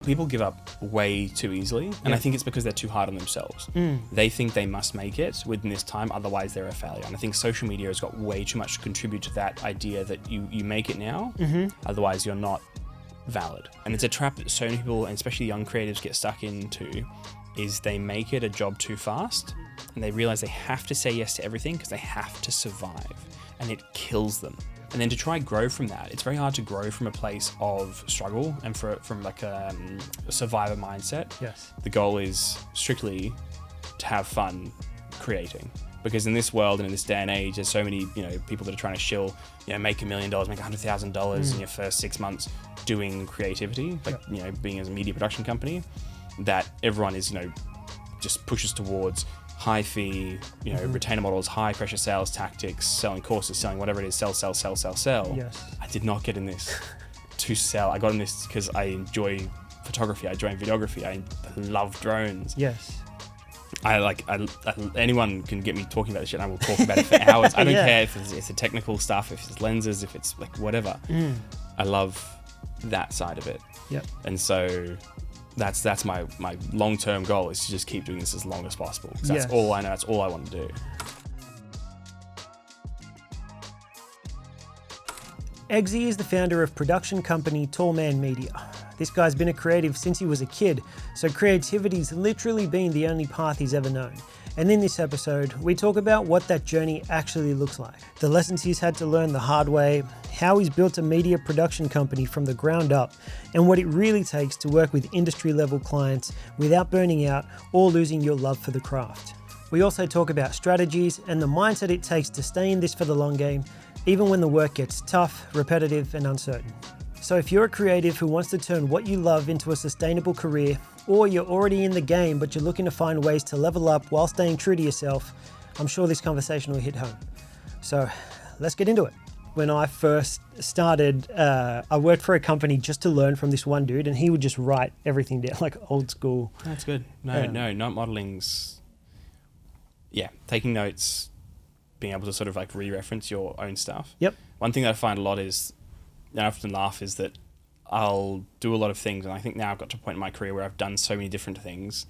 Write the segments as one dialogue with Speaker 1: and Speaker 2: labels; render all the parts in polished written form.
Speaker 1: People give up way too easily, and I think it's because they're too hard on themselves. They think they must make it within this time, otherwise they're a failure. And I think social media has got way too much to contribute to that idea that you make it now, otherwise you're not valid. And it's a trap that so many people, and especially young creatives, get stuck into, is they make it a job too fast, and they realize they have to say yes to everything because they have to survive, and it kills them. And then to try grow from that, it's very hard to grow from a place of struggle and from like a survivor mindset.
Speaker 2: Yes.
Speaker 1: The goal is strictly to have fun creating, because in this world and in this day and age, there's so many people that are trying to shill, make $1 million, make $100,000 in your first 6 months doing creativity, like being as a media production company, that everyone is just pushes towards high fee, retainer models, high pressure sales tactics, selling courses, selling whatever it is, sell.
Speaker 2: Yes.
Speaker 1: I did not get in this to sell. I got in this because I enjoy photography, I enjoy videography, I love drones.
Speaker 2: Yes.
Speaker 1: I anyone can get me talking about this shit and I will talk about it for hours. I don't care if it's the technical stuff, if it's lenses, if it's like whatever. I love that side of it.
Speaker 2: Yep.
Speaker 1: And so that's my long-term goal, is to just keep doing this as long as possible, because that's all I know, that's all I want to do.
Speaker 2: Eggzy is the founder of production company Tallman Media. This guy's been a creative since he was a kid, so creativity's literally been the only path he's ever known. And in this episode, we talk about what that journey actually looks like, the lessons he's had to learn the hard way, how he's built a media production company from the ground up, and what it really takes to work with industry-level clients without burning out or losing your love for the craft. We also talk about strategies and the mindset it takes to stay in this for the long game, even when the work gets tough, repetitive, and uncertain. So if you're a creative who wants to turn what you love into a sustainable career, or you're already in the game but you're looking to find ways to level up while staying true to yourself, I'm sure this conversation will hit home. So let's get into it. When I first started, I worked for a company just to learn from this one dude, and he would just write everything down, like old school.
Speaker 1: That's good. No, not modeling's... Yeah, taking notes, being able to sort of like re-reference your own stuff.
Speaker 2: Yep.
Speaker 1: One thing that I find a lot is, and I often laugh, is that I'll do a lot of things, and I think now I've got to a point in my career where I've done so many different things.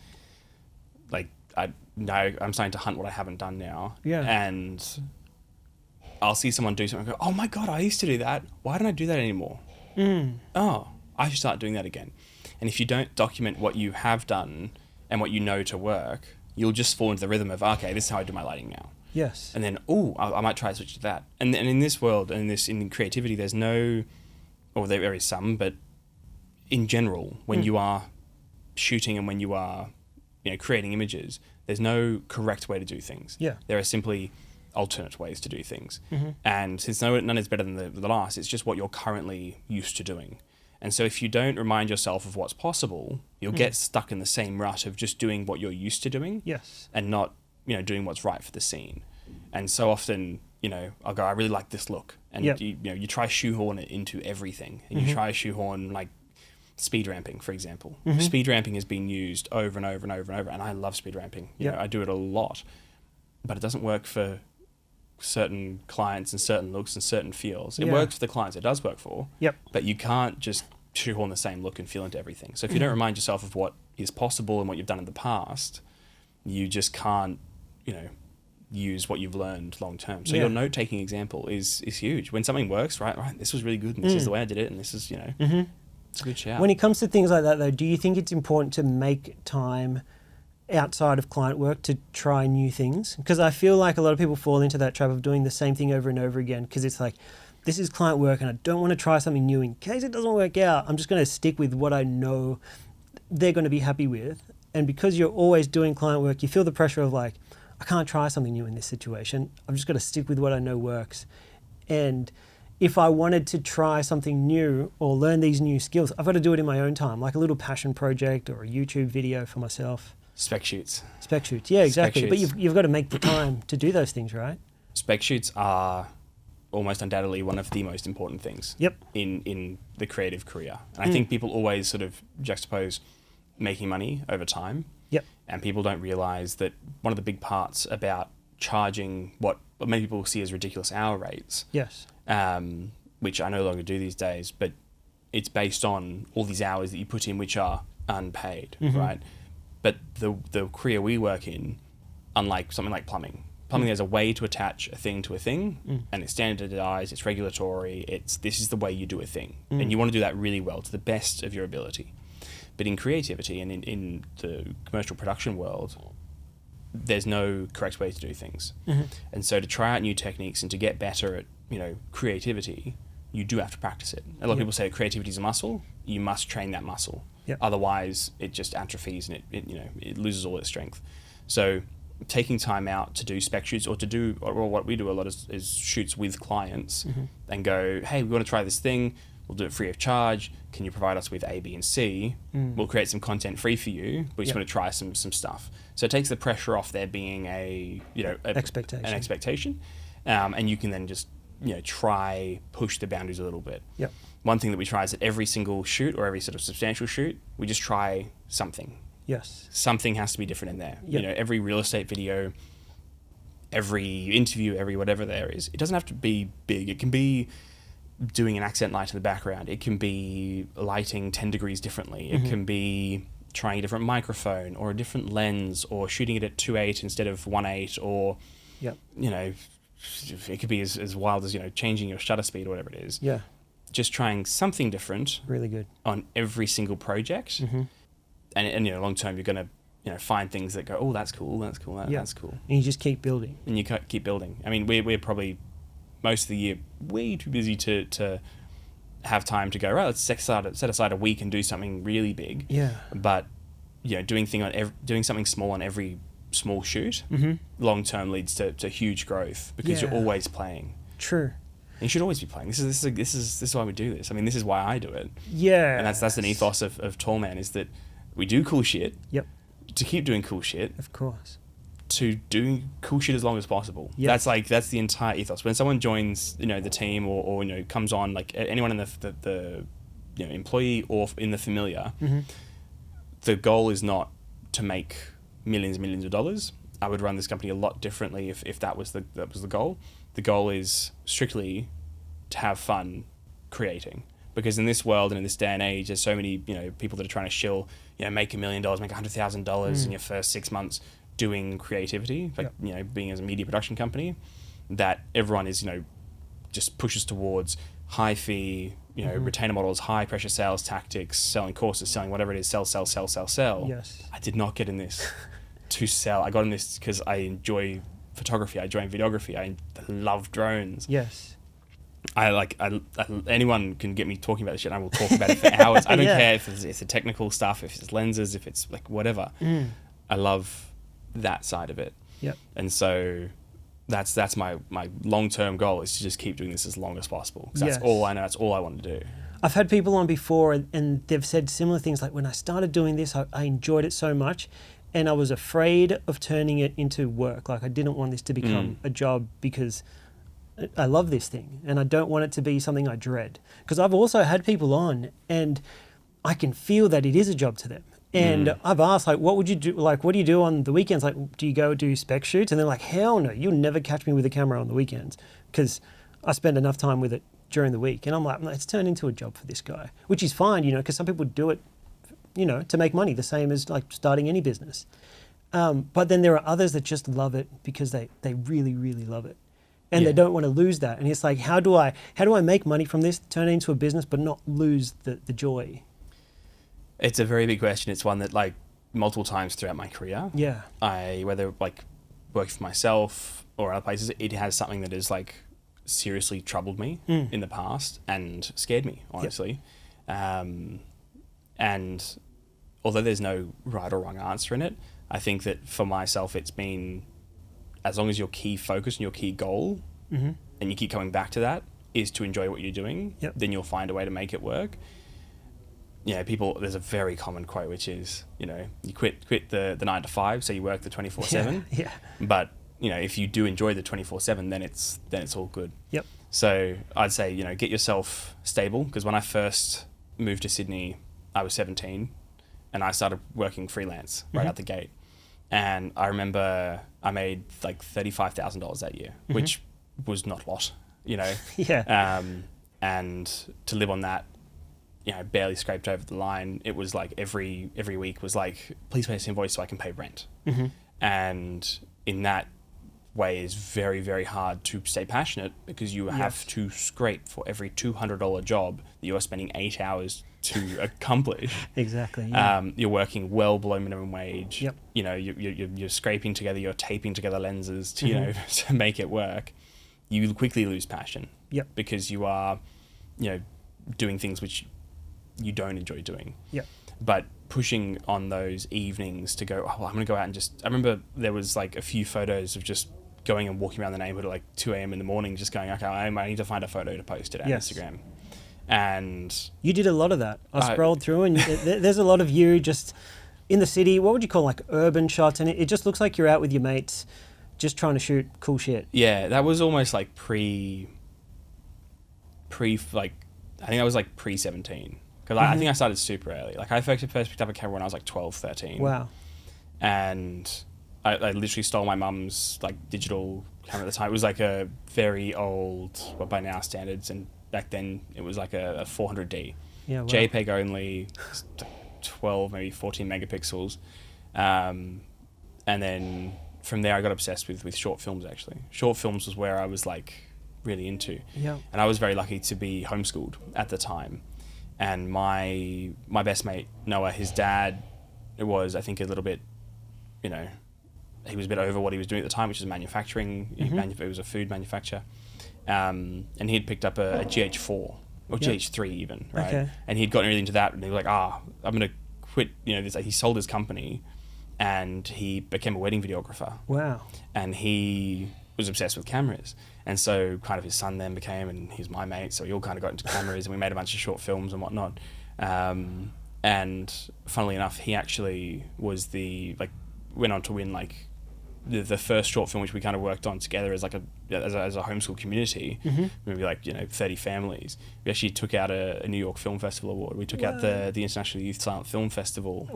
Speaker 1: Like, I'm starting to hunt what I haven't done now.
Speaker 2: Yeah.
Speaker 1: And I'll see someone do something and go, oh my God, I used to do that. Why don't I do that anymore? Oh, I should start doing that again. And if you don't document what you have done and what you know to work, you'll just fall into the rhythm of, okay, this is how I do my lighting now.
Speaker 2: Yes.
Speaker 1: And then, I might try to switch to that. And in this world, and in creativity, there's no, or there is some, but in general, when you are shooting and when you are, creating images, there's no correct way to do things.
Speaker 2: Yeah.
Speaker 1: There are simply alternate ways to do things. And since none is better than the last, it's just what you're currently used to doing. And so if you don't remind yourself of what's possible, you'll get stuck in the same rut of just doing what you're used to doing.
Speaker 2: Yes.
Speaker 1: And not, doing what's right for the scene. And so often, I'll go, I really like this look. And you try shoehorn it into everything. And you try shoehorn like speed ramping, for example. Speed ramping has been used over and over and over and over. And I love speed ramping. I do it a lot. But it doesn't work for certain clients and certain looks and certain feels. It works for the clients it does work for.
Speaker 2: Yep.
Speaker 1: But you can't just shoehorn the same look and feel into everything. So if you don't remind yourself of what is possible and what you've done in the past, you just can't, use what you've learned long term. So your note-taking example is huge. When something works, right, this was really good, and this is the way I did it, and this is, it's a good shout.
Speaker 2: When it comes to things like that, though, do you think it's important to make time outside of client work to try new things? Because I feel like a lot of people fall into that trap of doing the same thing over and over again, because it's like, this is client work and I don't want to try something new in case it doesn't work out. I'm just going to stick with what I know they're going to be happy with. And because you're always doing client work, you feel the pressure of like, I can't try something new in this situation. I've just got to stick with what I know works. And if I wanted to try something new or learn these new skills, I've got to do it in my own time, like a little passion project or a YouTube video for myself.
Speaker 1: Spec shoots.
Speaker 2: Spec shoots, yeah, exactly.
Speaker 1: Spec shoots.
Speaker 2: But you've got to make the time to do those things, right?
Speaker 1: Spec shoots are almost undoubtedly one of the most important things in the creative career. And I think people always sort of juxtapose making money over time.
Speaker 2: Yep.
Speaker 1: And people don't realize that one of the big parts about charging what many people see as ridiculous hour rates,
Speaker 2: yes,
Speaker 1: which I no longer do these days, but it's based on all these hours that you put in, which are unpaid, right? But the career we work in, unlike something like plumbing, there's a way to attach a thing to a thing, and it's standardized, it's regulatory, this is the way you do a thing. And you want to do that really well to the best of your ability. But in creativity and in the commercial production world, there's no correct way to do things. And so to try out new techniques and to get better at, creativity, you do have to practice it. A lot of people say creativity is a muscle. You must train that muscle. Otherwise, it just atrophies and it loses all its strength. So taking time out to do spec shoots or what we do a lot is shoots with clients and go, hey, we want to try this thing. We'll do it free of charge. Can you provide us with A, B, and C? We'll create some content free for you. We just want to try some stuff. So it takes the pressure off there being an expectation, and you can then just try push the boundaries a little bit. One thing that we try is at every single shoot or every sort of substantial shoot, we just try something. Something has to be different in there. Every real estate video, every interview, every whatever there is, it doesn't have to be big. It can be doing an accent light in the background. It can be lighting 10 degrees differently. It can be trying a different microphone or a different lens or shooting it at 2.8 instead of 1.8 or, it could be as wild as, changing your shutter speed or whatever it is. Just trying something different.
Speaker 2: Really good. On
Speaker 1: every single project. And long term, you're going to, find things that go, oh, that's cool, that's cool, that's cool.
Speaker 2: And you just keep building.
Speaker 1: And you keep building. I mean, we're probably most of the year way too busy to have time to go, right, let's set aside a week and do something really big. But, doing something small on every small shoot, long term leads to huge growth because you're always playing.
Speaker 2: True.
Speaker 1: And you should always be playing. This is why we do this. I mean, this is why I do it.
Speaker 2: And
Speaker 1: that's an ethos of Tallman, is that we do cool shit. To keep doing cool shit.
Speaker 2: Of course.
Speaker 1: To do cool shit as long as possible. That's the entire ethos. When someone joins, the team or comes on, like anyone in the employee or in the familiar, the goal is not to make millions of dollars. I would run this company a lot differently if that was the goal. The goal is strictly to have fun creating. Because in this world and in this day and age, there's so many people that are trying to shill, make $1 million, make $100,000 in your first 6 months doing creativity, being as a media production company, that everyone is just pushes towards high fee, retainer models, high pressure sales tactics, selling courses, selling whatever it is, sell. I did not get in this to sell. I got in this because I enjoy photography, I enjoy videography, I love drones. Anyone can get me talking about this shit and I will talk about it for hours. I don't care if it's the technical stuff, if it's lenses, if it's like whatever. I love that side of it. And so that's my long-term goal, is to just keep doing this as long as possible. Because that's all I know, that's all I want to do.
Speaker 2: I've had people on before and they've said similar things like, when I started doing this, I enjoyed it so much and I was afraid of turning it into work. Like I didn't want this to become a job because I love this thing and I don't want it to be something I dread. Because I've also had people on and I can feel that it is a job to them. And I've asked, like, what would you do? Like, what do you do on the weekends? Like, do you go do spec shoots? And they're like, hell no, you'll never catch me with a camera on the weekends because I spend enough time with it during the week. And I'm like, it's turned into a job for this guy, which is fine, because some people do it, to make money, the same as like starting any business. But then there are others that just love it because they really, really love it. And they don't want to lose that. And it's like, how do I make money from this, turn it into a business, but not lose the joy?
Speaker 1: It's a very big question. It's one that, like, multiple times throughout my career, whether like working for myself or other places, it has something that has like seriously troubled me in the past and scared me, honestly. And although there's no right or wrong answer in it, I think that for myself, it's been, as long as your key focus and your key goal, and you keep coming back to that, is to enjoy what you're doing, then you'll find a way to make it work. There's a very common quote, which is, you quit the 9 to 5, so you work the 24/7. But, if you do enjoy the 24/7, then it's all good. So I'd say, get yourself stable, because when I first moved to Sydney, I was 17 and I started working freelance right out the gate. And I remember I made like $35,000 that year, which was not a lot, And to live on that barely scraped over the line. It was like every week was like, please pay this invoice so I can pay rent.
Speaker 2: Mm-hmm.
Speaker 1: And in that way is very, very hard to stay passionate, because you have to scrape for every $200 job that you are spending 8 hours to accomplish.
Speaker 2: Exactly. Yeah.
Speaker 1: You're working well below minimum wage.
Speaker 2: Yep.
Speaker 1: You're scraping together, you're taping together lenses to to make it work. You quickly lose passion.
Speaker 2: Yep.
Speaker 1: Because you are doing things which you don't enjoy doing.
Speaker 2: Yep.
Speaker 1: But pushing on those evenings to go, I'm going to go out and I remember there was like a few photos of just going and walking around the neighborhood at like 2 a.m. in the morning, just going, okay, I need to find a photo to post it on Instagram. And
Speaker 2: you did a lot of that. I scrolled through, and there's a lot of you just in the city. What would you call like urban shots? And it just looks like you're out with your mates, just trying to shoot cool shit.
Speaker 1: Yeah, that was almost like pre like, I think that was like pre-17. Because I think I started super early. Like I first picked up a camera when I was like 12, 13.
Speaker 2: Wow.
Speaker 1: And I literally stole my mum's like digital camera at the time. It was like a very old, well, by now standards, and back then it was like a 400D.
Speaker 2: Yeah, wow.
Speaker 1: JPEG only, 12, maybe 14 megapixels. And then from there I got obsessed with short films, actually. Short films was where I was like really into.
Speaker 2: Yeah.
Speaker 1: And I was very lucky to be homeschooled at the time. And my best mate, Noah, his dad was, I think, a little bit, he was a bit over what he was doing at the time, which is manufacturing. It was a food manufacturer. And he had picked up a GH4, or GH3 even, right?
Speaker 2: Okay.
Speaker 1: And he'd gotten really into that, and he was like, I'm going to quit, this. He sold his company, and he became a wedding videographer.
Speaker 2: Wow. And
Speaker 1: he was obsessed with cameras. And so kind of his son then became, and he's my mate, so we all kind of got into cameras, and we made a bunch of short films and whatnot. And funnily enough, he actually was went on to win the first short film which we kind of worked on together as as a homeschool community, maybe 30 families. We actually took out a New York Film Festival award. We took out the International Youth Silent Film Festival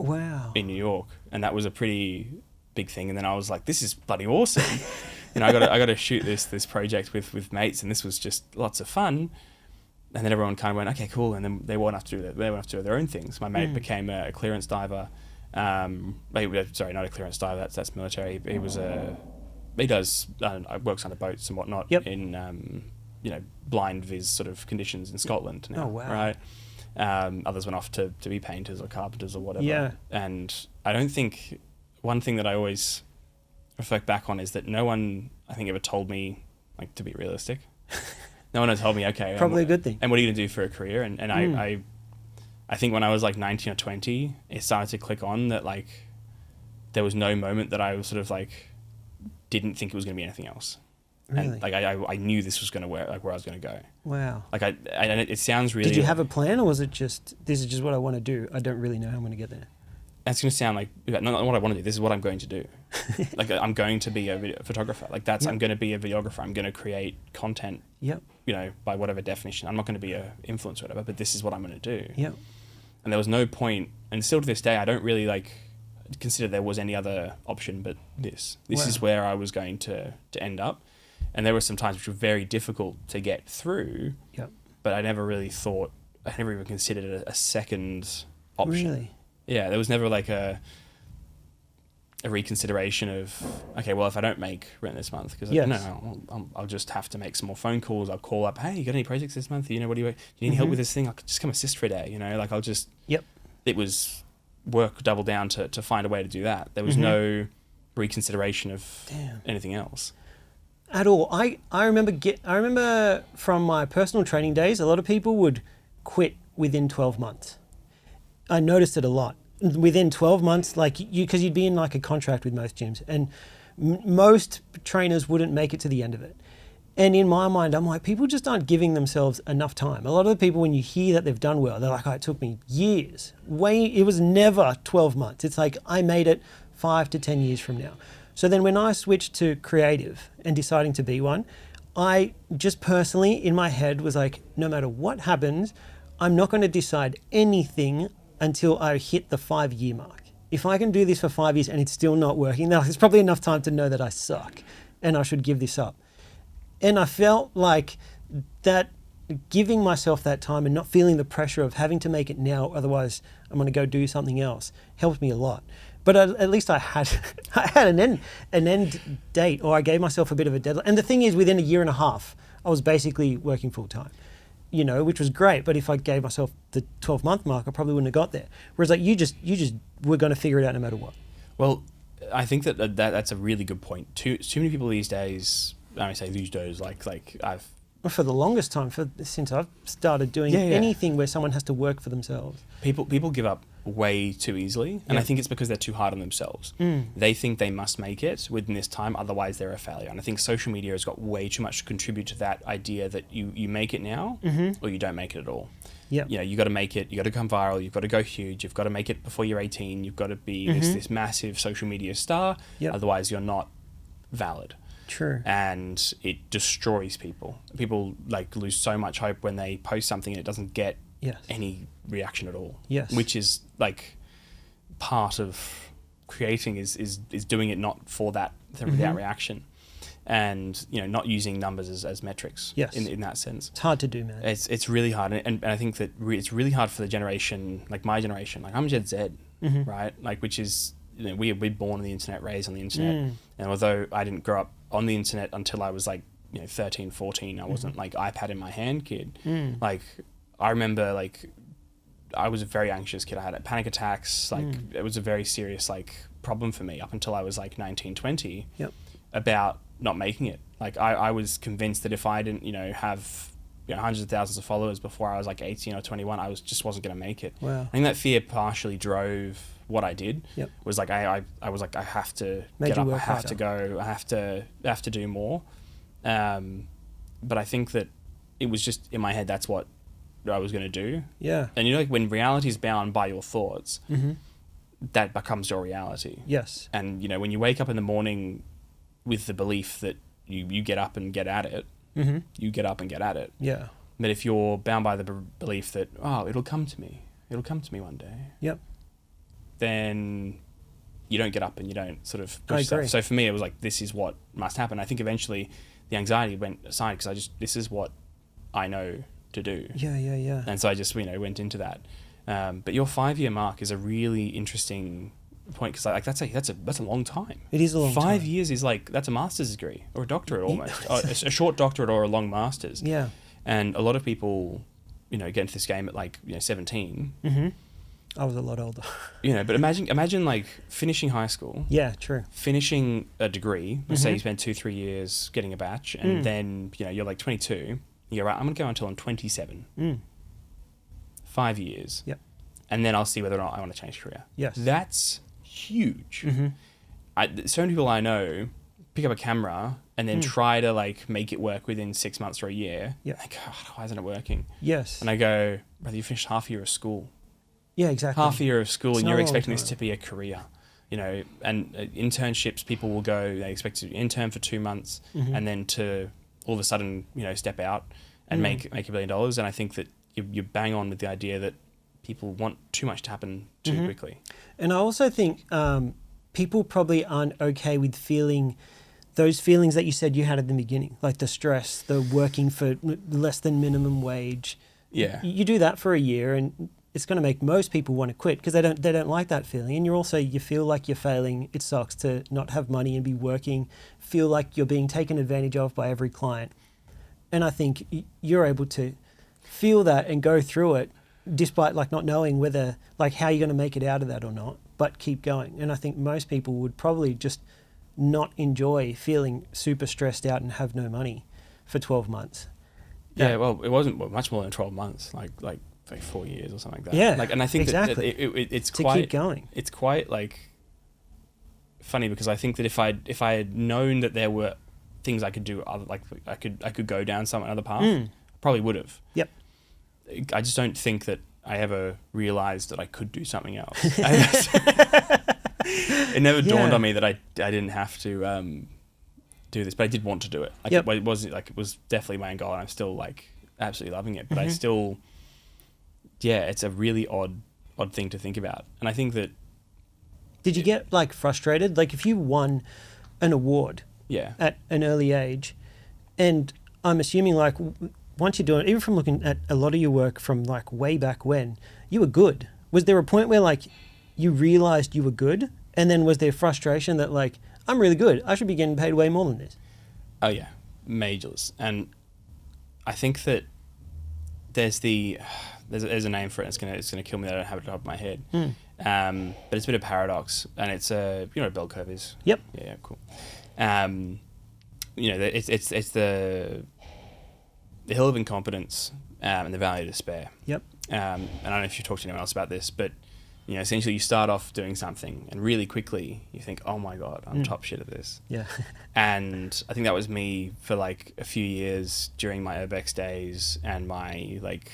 Speaker 1: in New York, and that was a pretty big thing. And then I was like, this is bloody awesome. I got to shoot this project with mates, and this was just lots of fun. And then everyone kind of went, okay, cool. And then they went off to do their own things. My mate became a clearance diver. Sorry, not a clearance diver. That's military. He was he does works under boats and whatnot in blind viz sort of conditions in Scotland now.
Speaker 2: Oh wow!
Speaker 1: Right. Others went off to be painters or carpenters or whatever.
Speaker 2: Yeah.
Speaker 1: And I don't think, one thing that I always reflect back on is that no one, I think, ever told me to be realistic. No one had told me, okay,
Speaker 2: probably a good thing.
Speaker 1: And what are you gonna do for a career? And I think when I was 19 or 20, it started to click on that there was no moment that I was sort of didn't think it was going to be anything else.
Speaker 2: Really?
Speaker 1: And I knew this was going to where I was going to go.
Speaker 2: Wow.
Speaker 1: And it sounds really.
Speaker 2: Did you have a plan, or was it just, this is just what I want to do? I don't really know how I'm going to get there.
Speaker 1: That's going to sound not what I want to do. This is what I'm going to do. I'm going to be a video photographer. I'm going to be a videographer. I'm going to create content.
Speaker 2: Yep.
Speaker 1: By whatever definition. I'm not going to be a influencer or whatever, but this is what I'm going to do.
Speaker 2: Yep.
Speaker 1: And there was no point, and still to this day, I don't really consider there was any other option but this. This is where I was going to end up. And there were some times which were very difficult to get through.
Speaker 2: Yep.
Speaker 1: But I never even considered a second option.
Speaker 2: Really?
Speaker 1: Yeah, there was never a reconsideration of, okay, well, if I don't make rent this month, because I'll just have to make some more phone calls. I'll call up, hey, you got any projects this month? What do you need help with this thing? I'll just come assist for a day. I'll just.
Speaker 2: Yep.
Speaker 1: It was work double down to find a way to do that. There was no reconsideration of anything else
Speaker 2: at all. I remember from my personal training days, a lot of people would quit within 12 months. I noticed it a lot. Within 12 months, because you'd be in a contract with most gyms, and most trainers wouldn't make it to the end of it. And in my mind, I'm like, people just aren't giving themselves enough time. A lot of the people, when you hear that they've done well, they're like, it took me years. It was never 12 months. It's I made it 5 to 10 years from now. So then when I switched to creative and deciding to be one, I just personally, in my head, was no matter what happens, I'm not going to decide anything until I hit the 5-year mark. If I can do this for 5 years and it's still not working, then it's probably enough time to know that I suck and I should give this up. And I felt like that giving myself that time and not feeling the pressure of having to make it now, otherwise I'm going to go do something else, helped me a lot. But at least I had an end date, or I gave myself a bit of a deadline. And the thing is, within a year and a half, I was basically working full time, which was great. But if I gave myself the 12-month mark, I probably wouldn't have got there. Whereas like you just were going to figure it out no matter what.
Speaker 1: Well, I think that's a really good point. Too many people these days, I say these days, like I've.
Speaker 2: For the longest time, since I've started doing anything where someone has to work for themselves.
Speaker 1: People give up way too easily, and I think it's because they're too hard on themselves. They think they must make it within this time, otherwise they're a failure. And I think social media has got way too much to contribute to that idea that you make it now or you don't make it at all.
Speaker 2: Yeah.
Speaker 1: You got to make it, you got to come viral, you've got to go huge, you've got to make it before you're 18, you've got to be this massive social media star, otherwise you're not valid.
Speaker 2: True.
Speaker 1: And it destroys people. People like lose so much hope when they post something and it doesn't get any reaction at all.
Speaker 2: Yes.
Speaker 1: Which is like part of creating is doing it not for that without reaction, and not using numbers as metrics.
Speaker 2: Yes.
Speaker 1: In that sense.
Speaker 2: It's hard to do, man.
Speaker 1: It's really hard, and I think that it's really hard for the generation like my generation. Like I'm Gen Z, right? Like which is we're born on the internet, raised on the internet, and although I didn't grow up on the internet until I was like 13, 14, I wasn't like iPad in my hand kid. Like I remember like I was a very anxious kid. I had panic attacks. Like it was a very serious like problem for me up until I was like 19, 20 about not making it. Like I was convinced that if I didn't have hundreds of thousands of followers before I was like 18 or 21, I just wasn't going to make it.
Speaker 2: Wow.
Speaker 1: I think that fear partially drove what I did. Was like I was like I have to get up, I have to go, I have to do more. But I think that it was just in my head that's what I was going to do. Yeah. And like when reality is bound by your thoughts, that becomes your reality.
Speaker 2: Yes.
Speaker 1: And when you wake up in the morning with the belief that you get up and get at it, you get up and get at it.
Speaker 2: Yeah.
Speaker 1: But if you're bound by the belief that it'll come to me one day.
Speaker 2: Yep.
Speaker 1: Then you don't get up and you don't sort of push yourself. So for me, it was like, this is what must happen. I think eventually the anxiety went aside because this is what I know to do.
Speaker 2: Yeah.
Speaker 1: And so I just, went into that. But your 5-year mark is a really interesting point because like that's a long time.
Speaker 2: It is a long time.
Speaker 1: 5 years is like, that's a master's degree or a doctorate almost. A short doctorate or a long master's.
Speaker 2: Yeah.
Speaker 1: And a lot of people, get into this game at like, 17.
Speaker 2: I was a lot older.
Speaker 1: But imagine like finishing high school.
Speaker 2: Yeah, true.
Speaker 1: Finishing a degree. Let's say you spend 2-3 years getting a batch, and then you're like 22. You're right. I'm gonna go until I'm 27. 5 years.
Speaker 2: Yep.
Speaker 1: And then I'll see whether or not I want to change career.
Speaker 2: Yes.
Speaker 1: That's huge. So many people I know pick up a camera and then try to like make it work within 6 months or a year.
Speaker 2: Yeah.
Speaker 1: Like, why isn't it working?
Speaker 2: Yes.
Speaker 1: And I go, brother, you finished half a year of school.
Speaker 2: Yeah, exactly.
Speaker 1: Half a year of school, and you're expecting this to be a career, and internships, people will go, they expect to intern for 2 months and then to all of a sudden, step out and make $1 billion. And I think that you bang on with the idea that people want too much to happen too quickly.
Speaker 2: And I also think people probably aren't okay with feeling those feelings that you said you had at the beginning, like the stress, the working for less than minimum wage.
Speaker 1: Yeah.
Speaker 2: You do that for a year and it's going to make most people want to quit because they don't like that feeling. And you feel like you're failing. It sucks to not have money and be working, feel like you're being taken advantage of by every client. And I think you're able to feel that and go through it despite like not knowing whether like how you're going to make it out of that or not, but keep going. And I think most people would probably just not enjoy feeling super stressed out and have no money for 12 months.
Speaker 1: Yeah, well, it wasn't much more than 12 months, like 4 years or something like that.
Speaker 2: Yeah,
Speaker 1: like, and I think
Speaker 2: exactly.
Speaker 1: that it's
Speaker 2: to
Speaker 1: quite
Speaker 2: keep going.
Speaker 1: It's quite like funny because I think that if I had known that there were things I could do, like I could go down some other path, probably would have.
Speaker 2: Yep.
Speaker 1: I just don't think that I ever realized that I could do something else. It never dawned on me that I didn't have to do this, but I did want to do it. Like it was definitely my end goal, and I'm still like absolutely loving it. But I still, it's a really odd thing to think about, and I think that.
Speaker 2: Did you get like frustrated? Like if you won an award, at an early age, and I'm assuming like once you're doing, even from looking at a lot of your work from like way back when, you were good. Was there a point where like you realized you were good, and then was there frustration that like, I'm really good, I should be getting paid way more than this?
Speaker 1: Oh yeah, majors. And I think that there's a name for it. It's gonna kill me that I don't have it off my head. But it's a bit of paradox, and it's you know what a bell curve is.
Speaker 2: Yep.
Speaker 1: Yeah, cool. You know, it's the hill of incompetence and the valley of despair.
Speaker 2: Yep.
Speaker 1: And I don't know if you've talked to anyone else about this, but you know, essentially you start off doing something and really quickly you think, oh my God, I'm top shit at this.
Speaker 2: Yeah.
Speaker 1: And I think that was me for like a few years during my urbex days and my like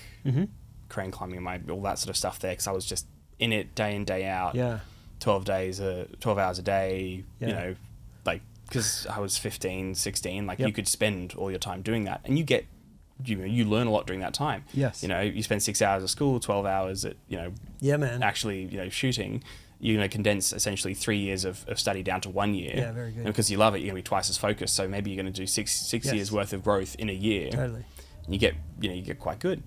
Speaker 1: crane climbing and all that sort of stuff there, because I was just in it day in, day out.
Speaker 2: Yeah.
Speaker 1: 12 hours a day,
Speaker 2: Yeah.
Speaker 1: you know, like, because I was 15, 16, like you could spend all your time doing that, and you learn a lot during that time.
Speaker 2: Yes.
Speaker 1: You know, you spend 6 hours at school, 12 hours at, you know,
Speaker 2: Yeah, man.
Speaker 1: actually, you know, shooting. You're going to condense essentially 3 years of study down to 1 year.
Speaker 2: Yeah, very good.
Speaker 1: And because you love it, you're going to be twice as focused. So maybe you're going to do six years worth of growth in a year.
Speaker 2: Totally.
Speaker 1: And you get quite good.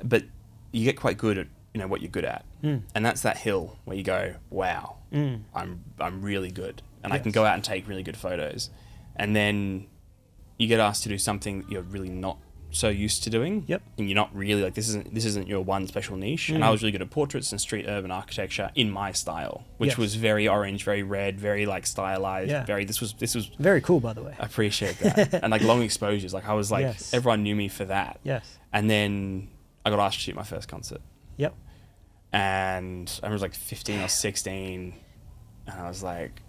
Speaker 1: But you get quite good at, you know, what you're good at. And that's that hill where you go, wow, I'm really good. And I can go out and take really good photos. And then you get asked to do something that you're really not so used to doing.
Speaker 2: Yep.
Speaker 1: And you're not really like, this isn't your one special niche. And I was really good at portraits and street urban architecture in my style, which was very orange, very red, very like stylized, this was
Speaker 2: very cool, by the way.
Speaker 1: I appreciate that. And like long exposures. Like I was like, everyone knew me for that.
Speaker 2: Yes.
Speaker 1: And then I got asked to shoot my first concert.
Speaker 2: Yep.
Speaker 1: And I was like 15 or 16, and I was like,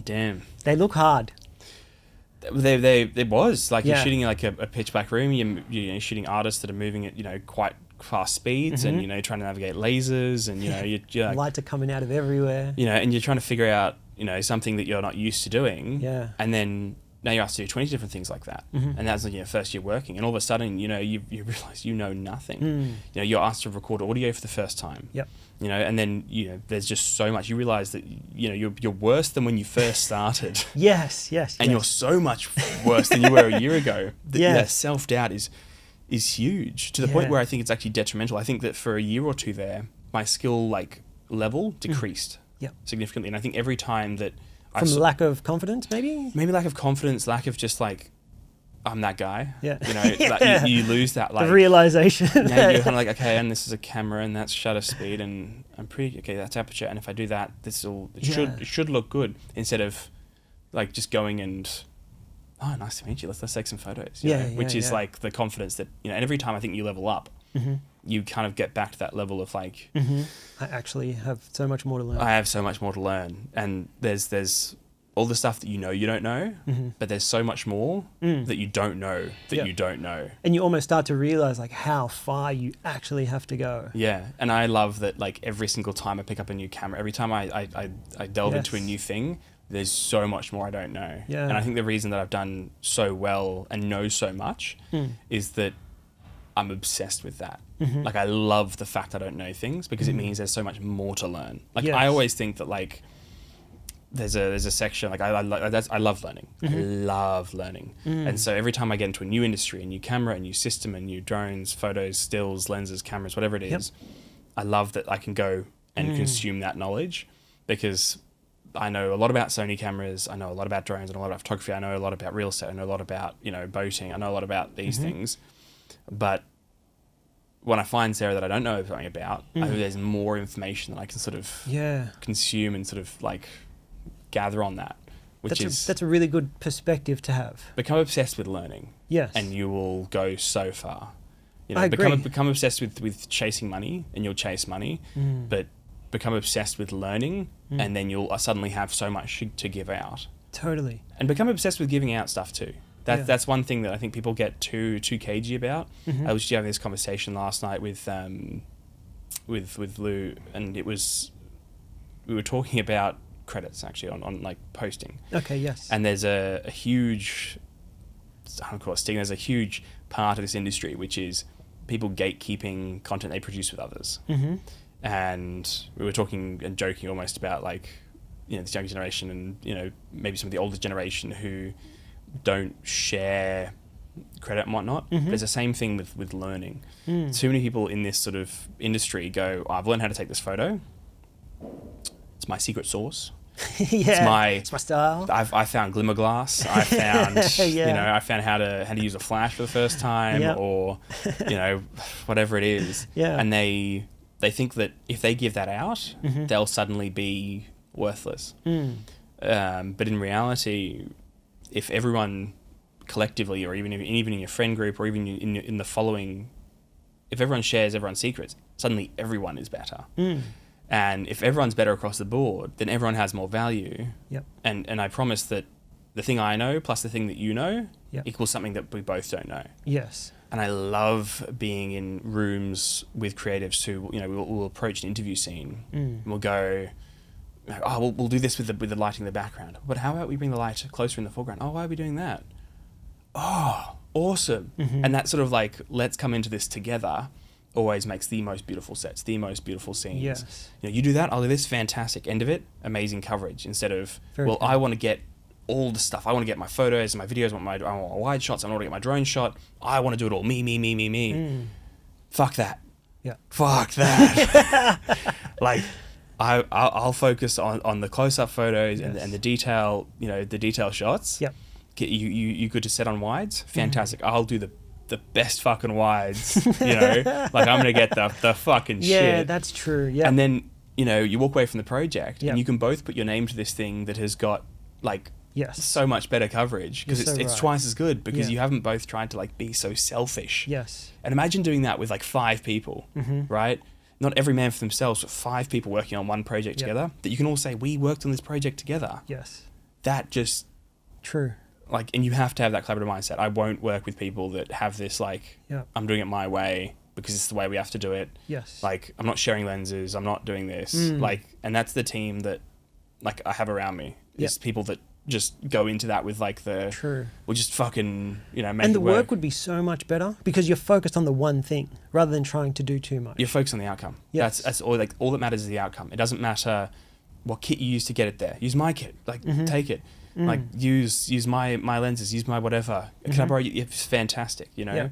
Speaker 1: damn.
Speaker 2: They look hard.
Speaker 1: It was like you're shooting in like a pitch black room. You're shooting artists that are moving at, you know, quite fast speeds, and you know, trying to navigate lasers, and you know, you're like,
Speaker 2: lights are coming out of everywhere.
Speaker 1: You know, and you're trying to figure out, you know, something that you're not used to doing.
Speaker 2: Yeah.
Speaker 1: And then now you're asked to do 20 different things like that, and that's like your first year working, and all of a sudden, you know, you realize you know nothing. You know, you're asked to record audio for the first time.
Speaker 2: Yep.
Speaker 1: You know, and then, you know, there's just so much. You realize that, you know, you're worse than when you first started.
Speaker 2: Yes.
Speaker 1: And you're so much worse than you were a year ago. That self-doubt is huge, to the point where I think it's actually detrimental. I think that for a year or two there, my skill like level decreased significantly, and I think every time that
Speaker 2: from lack of confidence, maybe
Speaker 1: lack of confidence, lack of just like, I'm that guy.
Speaker 2: Yeah.
Speaker 1: You know, like you lose that like
Speaker 2: the realization.
Speaker 1: Now you're kind of like, okay, and this is a camera, and that's shutter speed, and I'm pretty okay. That's aperture, and if I do that, it should look good, instead of like just going and, oh, nice to meet you. Let's take some photos. You know, which is like the confidence that, you know. And every time I think you level up, you kind of get back to that level of like,
Speaker 2: I actually have so much more to learn.
Speaker 1: I have so much more to learn, and there's all the stuff that you don't know, but there's so much more that you don't know you don't know.
Speaker 2: And you almost start to realize like how far you actually have to go.
Speaker 1: Yeah, and I love that like every single time I pick up a new camera, every time I delve into a new thing, there's so much more I don't know.
Speaker 2: Yeah.
Speaker 1: And I think the reason that I've done so well and know so much is that I'm obsessed with that. Like I love the fact I don't know things, because it means there's so much more to learn. Like I always think that like there's a section like I love learning. I love learning. And so every time I get into a new industry, a new camera, a new system, a new drones, photos, stills, lenses, cameras, whatever it is, I love that I can go and consume that knowledge, because I know a lot about Sony cameras, I know a lot about drones, I know a lot about photography, I know a lot about real estate, I know a lot about, you know, boating, I know a lot about these things. But when I find Sarah that I don't know something about, I think there's more information that I can sort of consume and sort of like gather on that, which
Speaker 2: that's a really good perspective to have.
Speaker 1: Become obsessed with learning.
Speaker 2: Yes.
Speaker 1: And you will go so far. You know,
Speaker 2: I agree.
Speaker 1: become obsessed with chasing money, and you'll chase money, but become obsessed with learning, and then you'll suddenly have so much to give out. Totally. And become obsessed with giving out stuff too. That's one thing that I think people get too cagey about. I was just having this conversation last night with Lou, and we were talking about credits actually on like posting.
Speaker 2: Okay, yes.
Speaker 1: And there's a huge, I don't call it stigma, there's a huge part of this industry which is people gatekeeping content they produce with others. And we were talking and joking almost about like, you know, this younger generation and, you know, maybe some of the older generation who don't share credit and whatnot. But it's the same thing with learning. Too many people in this sort of industry go, oh, I've learned how to take this photo. It's my secret sauce.
Speaker 2: Yeah, it's my style.
Speaker 1: I found glimmer glass. I found I found how to use a flash for the first time, or whatever it is.
Speaker 2: Yeah.
Speaker 1: And they think that if they give that out, they'll suddenly be worthless. But in reality, if everyone collectively, or even in your friend group, or even in the following, if everyone shares everyone's secrets, suddenly everyone is better. And if everyone's better across the board, then everyone has more value.
Speaker 2: Yep.
Speaker 1: And I promise that the thing I know plus the thing that you know
Speaker 2: Yep.
Speaker 1: equals something that we both don't know.
Speaker 2: Yes.
Speaker 1: And I love being in rooms with creatives who, we'll approach an interview scene and we'll go, oh, we'll do this with the lighting in the background. But how about we bring the light closer in the foreground? Oh, why are we doing that? Oh, awesome. And that sort of like, let's come into this together, always makes the most beautiful sets, the most beautiful scenes.
Speaker 2: Yes.
Speaker 1: You do that, I'll do this, fantastic. End of it, amazing coverage. Instead of,
Speaker 2: Very cool.
Speaker 1: I want to get all the stuff. I want to get my photos and my videos, I want my wide shots, I want to get my drone shot. I want to do it all. Me. Fuck that.
Speaker 2: Yeah.
Speaker 1: Fuck that. Like, I'll focus on the close-up photos and the detail, the detail shots.
Speaker 2: Yep.
Speaker 1: You good to set on wides? Fantastic. I'll do the best fucking wides, like I'm gonna get the fucking shit.
Speaker 2: Yeah, that's true. Yeah.
Speaker 1: And then, you walk away from the project
Speaker 2: Yep.
Speaker 1: and you can both put your name to this thing that has got like so much better coverage, because
Speaker 2: You're so
Speaker 1: it's
Speaker 2: right.
Speaker 1: twice as good, because
Speaker 2: Yeah.
Speaker 1: you haven't both tried to like be so selfish.
Speaker 2: Yes.
Speaker 1: And imagine doing that with like 5 people, right? Not every man for themselves, but 5 people working on one project
Speaker 2: Yep.
Speaker 1: together, that you can all say, we worked on this project together.
Speaker 2: Yes.
Speaker 1: That just,
Speaker 2: True.
Speaker 1: like, and you have to have that collaborative mindset. I won't work with people that have this like,
Speaker 2: Yep.
Speaker 1: I'm doing it my way because it's the way we have to do it.
Speaker 2: Yes.
Speaker 1: Like, I'm not sharing lenses, I'm not doing this. Like, and that's the team that like I have around me. Is people that just go into that with like
Speaker 2: True.
Speaker 1: we'll just fucking, make
Speaker 2: And
Speaker 1: it
Speaker 2: the
Speaker 1: work.
Speaker 2: work would be so much better because you're focused on the one thing rather than trying to do too much.
Speaker 1: You're focused on the outcome.
Speaker 2: Yes.
Speaker 1: That's all. Like, all that matters is the outcome. It doesn't matter what kit you use to get it there. Use my kit. Like, take it. Like, use my lenses. Use my whatever. Can I borrow you? It's fantastic.
Speaker 2: Yeah.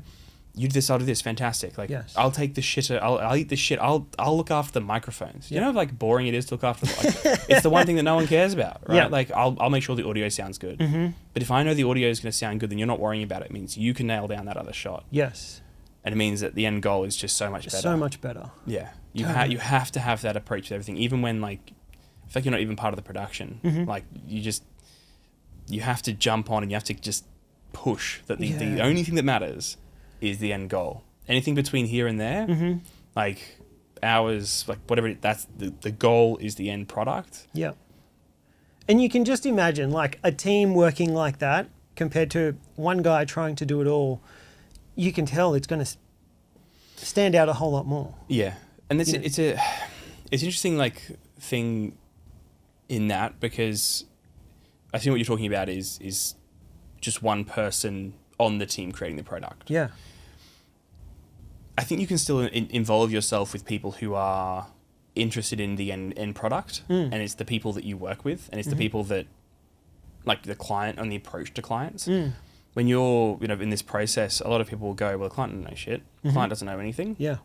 Speaker 1: You do this, I'll do this. Fantastic. Like,
Speaker 2: Yes.
Speaker 1: I'll take the shit. I'll eat the shit. I'll look after the microphones. You know how like boring it is to look after. Like, it's the one thing that no one cares about, right?
Speaker 2: Yeah.
Speaker 1: Like, I'll make sure the audio sounds good. But if I know the audio is going to sound good, then you're not worrying about it. It means you can nail down that other shot.
Speaker 2: Yes.
Speaker 1: And it means that the end goal is just so much better.
Speaker 2: So much better.
Speaker 1: Yeah, you
Speaker 2: Totally.
Speaker 1: you have to have that approach to everything, even when like, I feel like you're not even part of the production. Like, you have to jump on and you have to just push that the only thing that matters is the end goal. Anything between here and there, like hours, like whatever, that's the goal is the end product.
Speaker 2: Yeah. And you can just imagine like a team working like that compared to one guy trying to do it all. You can tell it's going to stand out a whole lot more.
Speaker 1: Yeah, and it's an interesting like thing in that, because I think what you're talking about is just one person on the team creating the product.
Speaker 2: Yeah.
Speaker 1: I think you can still involve yourself with people who are interested in the end product, and it's the people that you work with, and it's the people that, like the client and the approach to clients. When you're in this process, a lot of people will go, well, the client doesn't know shit. The client doesn't know anything.
Speaker 2: Yeah.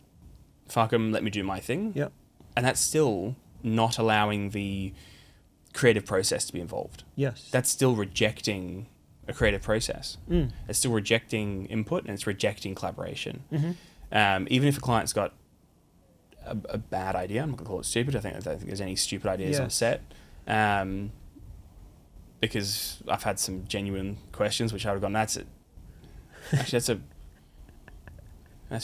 Speaker 1: Fuck them, let me do my thing.
Speaker 2: Yep.
Speaker 1: And that's still not allowing the creative process to be involved.
Speaker 2: Yes.
Speaker 1: That's still rejecting a creative process. It's still rejecting input, and it's rejecting collaboration. Even if a client's got a bad idea, I'm not gonna call it stupid. I don't think there's any stupid ideas on set. Because I've had some genuine questions which I would have gone, that's a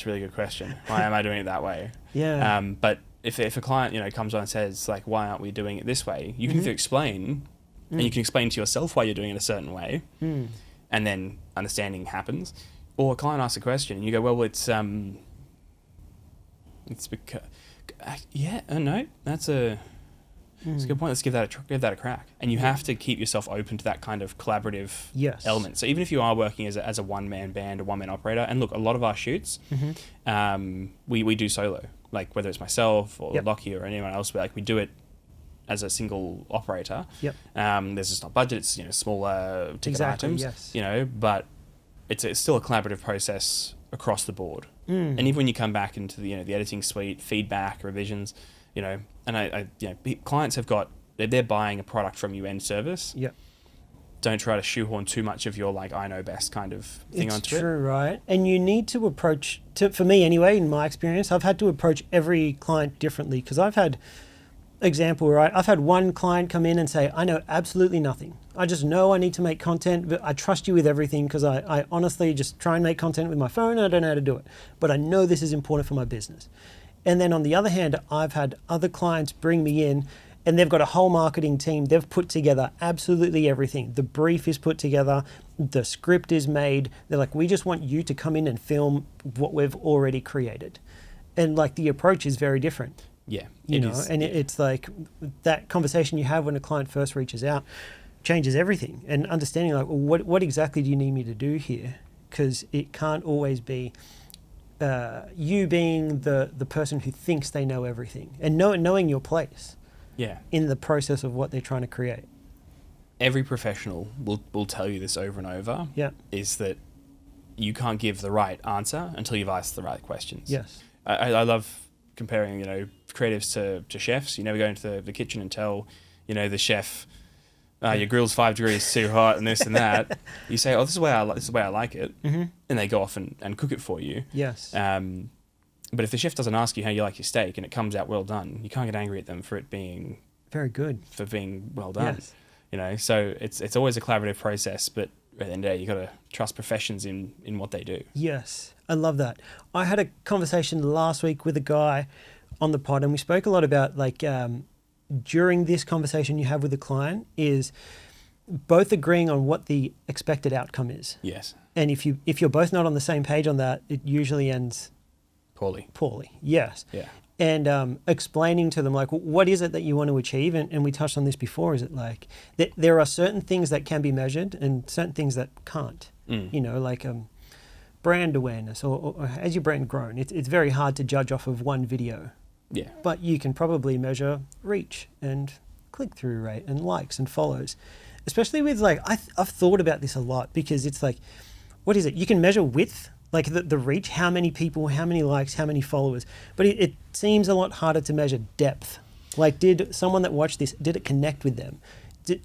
Speaker 1: really good question. Why am I doing it that way?
Speaker 2: Yeah.
Speaker 1: But if a client comes on and says like, why aren't we doing it this way? You can either explain, and you can explain to yourself why you're doing it a certain way, and then understanding happens. Or a client asks a question and you go, well, it's because no, that's a good point. Let's give that a crack. And you have to keep yourself open to that kind of collaborative element. So even if you are working as a one-man band, a one-man operator, and look, a lot of our shoots, we do solo. Like whether it's myself or Lockie or anyone else, we do it as a single operator.
Speaker 2: Yep.
Speaker 1: There's just not budget. It's smaller ticket items.
Speaker 2: Yes.
Speaker 1: But it's still a collaborative process across the board. And even when you come back into the the editing suite, feedback, revisions, and clients have got they're buying a product from you end service.
Speaker 2: Yeah.
Speaker 1: Don't try to shoehorn too much of your I know best kind of thing onto it.
Speaker 2: It's true, right? And you need to approach, for me anyway, in my experience, I've had to approach every client differently because I've had, example, right? I've had one client come in and say, I know absolutely nothing. I just know I need to make content, but I trust you with everything because I honestly just try and make content with my phone and I don't know how to do it. But I know this is important for my business. And then on the other hand, I've had other clients bring me in and they've got a whole marketing team. They've put together absolutely everything. The brief is put together. The script is made. They're like, we just want you to come in and film what we've already created. And the approach is very different.
Speaker 1: Yeah.
Speaker 2: It's like that conversation you have when a client first reaches out changes everything. And understanding what exactly do you need me to do here? Because it can't always be you being the person who thinks they know everything and knowing your place.
Speaker 1: Yeah.
Speaker 2: In the process of what they're trying to create.
Speaker 1: Every professional will tell you this over and over.
Speaker 2: Yeah.
Speaker 1: Is that you can't give the right answer until you've asked the right questions.
Speaker 2: Yes.
Speaker 1: I love comparing, creatives to chefs. You never go into the kitchen and tell, the chef, your grill's 5 degrees too hot and this and that. You say, oh, this is the way I like it. Mm-hmm. And they go off and cook it for you.
Speaker 2: Yes.
Speaker 1: But if the chef doesn't ask you how you like your steak and it comes out well done, you can't get angry at them for it being
Speaker 2: very good,
Speaker 1: for being well done.
Speaker 2: Yes.
Speaker 1: So it's always a collaborative process, but at the end of the day, you got to trust professions in what they do.
Speaker 2: Yes, I love that. I had a conversation last week with a guy on the pod, and we spoke a lot about during this conversation you have with a client is both agreeing on what the expected outcome is.
Speaker 1: Yes.
Speaker 2: And if you're both not on the same page on that, it usually ends poorly. Yes.
Speaker 1: Yeah.
Speaker 2: And explaining to them what is it that you want to achieve, and we touched on this before. Is it that there are certain things that can be measured and certain things that can't? Brand awareness or as your brand grown, it's very hard to judge off of one video.
Speaker 1: Yeah.
Speaker 2: But you can probably measure reach and click-through rate and likes and follows, especially with I've thought about this a lot because it's what is it? You can measure width. The reach, how many people, how many likes, how many followers. But it seems a lot harder to measure depth. Did someone that watched this, did it connect with them?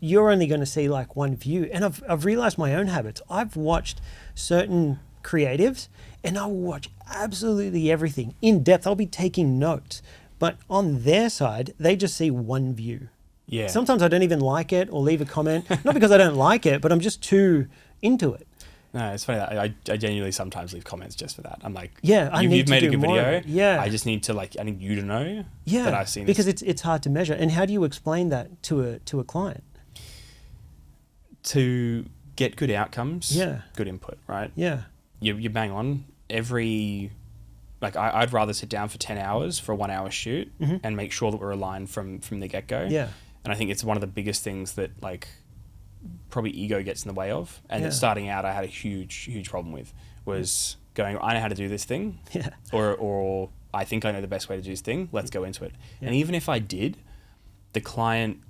Speaker 2: You're only going to see one view. And I've realized my own habits. I've watched certain creatives and I will watch absolutely everything in depth. I'll be taking notes. But on their side, they just see one view.
Speaker 1: Yeah.
Speaker 2: Sometimes I don't even like it or leave a comment. Not because I don't like it, but I'm just too into it.
Speaker 1: No, it's funny that I genuinely sometimes leave comments just for that. I'm like,
Speaker 2: yeah,
Speaker 1: you've made a good
Speaker 2: more.
Speaker 1: video.
Speaker 2: Yeah,
Speaker 1: I just need to I need you to know that I've seen
Speaker 2: because
Speaker 1: this.
Speaker 2: it's hard to measure. And how do you explain that to a client?
Speaker 1: To get good outcomes, good input, right?
Speaker 2: Yeah,
Speaker 1: you bang on every. I'd rather sit down for 10 hours for a 1 hour shoot and make sure that we're aligned from the get go.
Speaker 2: Yeah,
Speaker 1: and I think it's one of the biggest things that probably ego gets in the way of, and that starting out I had a huge problem with was going, I know how to do this thing, or I think I know the best way to do this thing, let's go into it. And even if I did, the client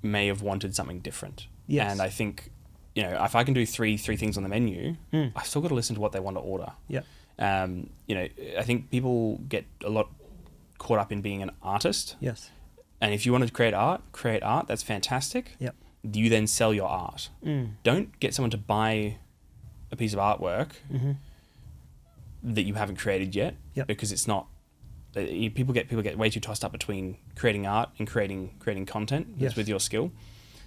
Speaker 1: may have wanted something different. And I think if I can do three things on the menu, I've still got to listen to what they want to order. I think people get a lot caught up in being an artist.
Speaker 2: Yes.
Speaker 1: And if you want to create art, that's fantastic.
Speaker 2: Yep.
Speaker 1: You then sell your art. Don't get someone to buy a piece of artwork that you haven't created yet, because it's not. People get way too tossed up between creating art and creating content with your skill.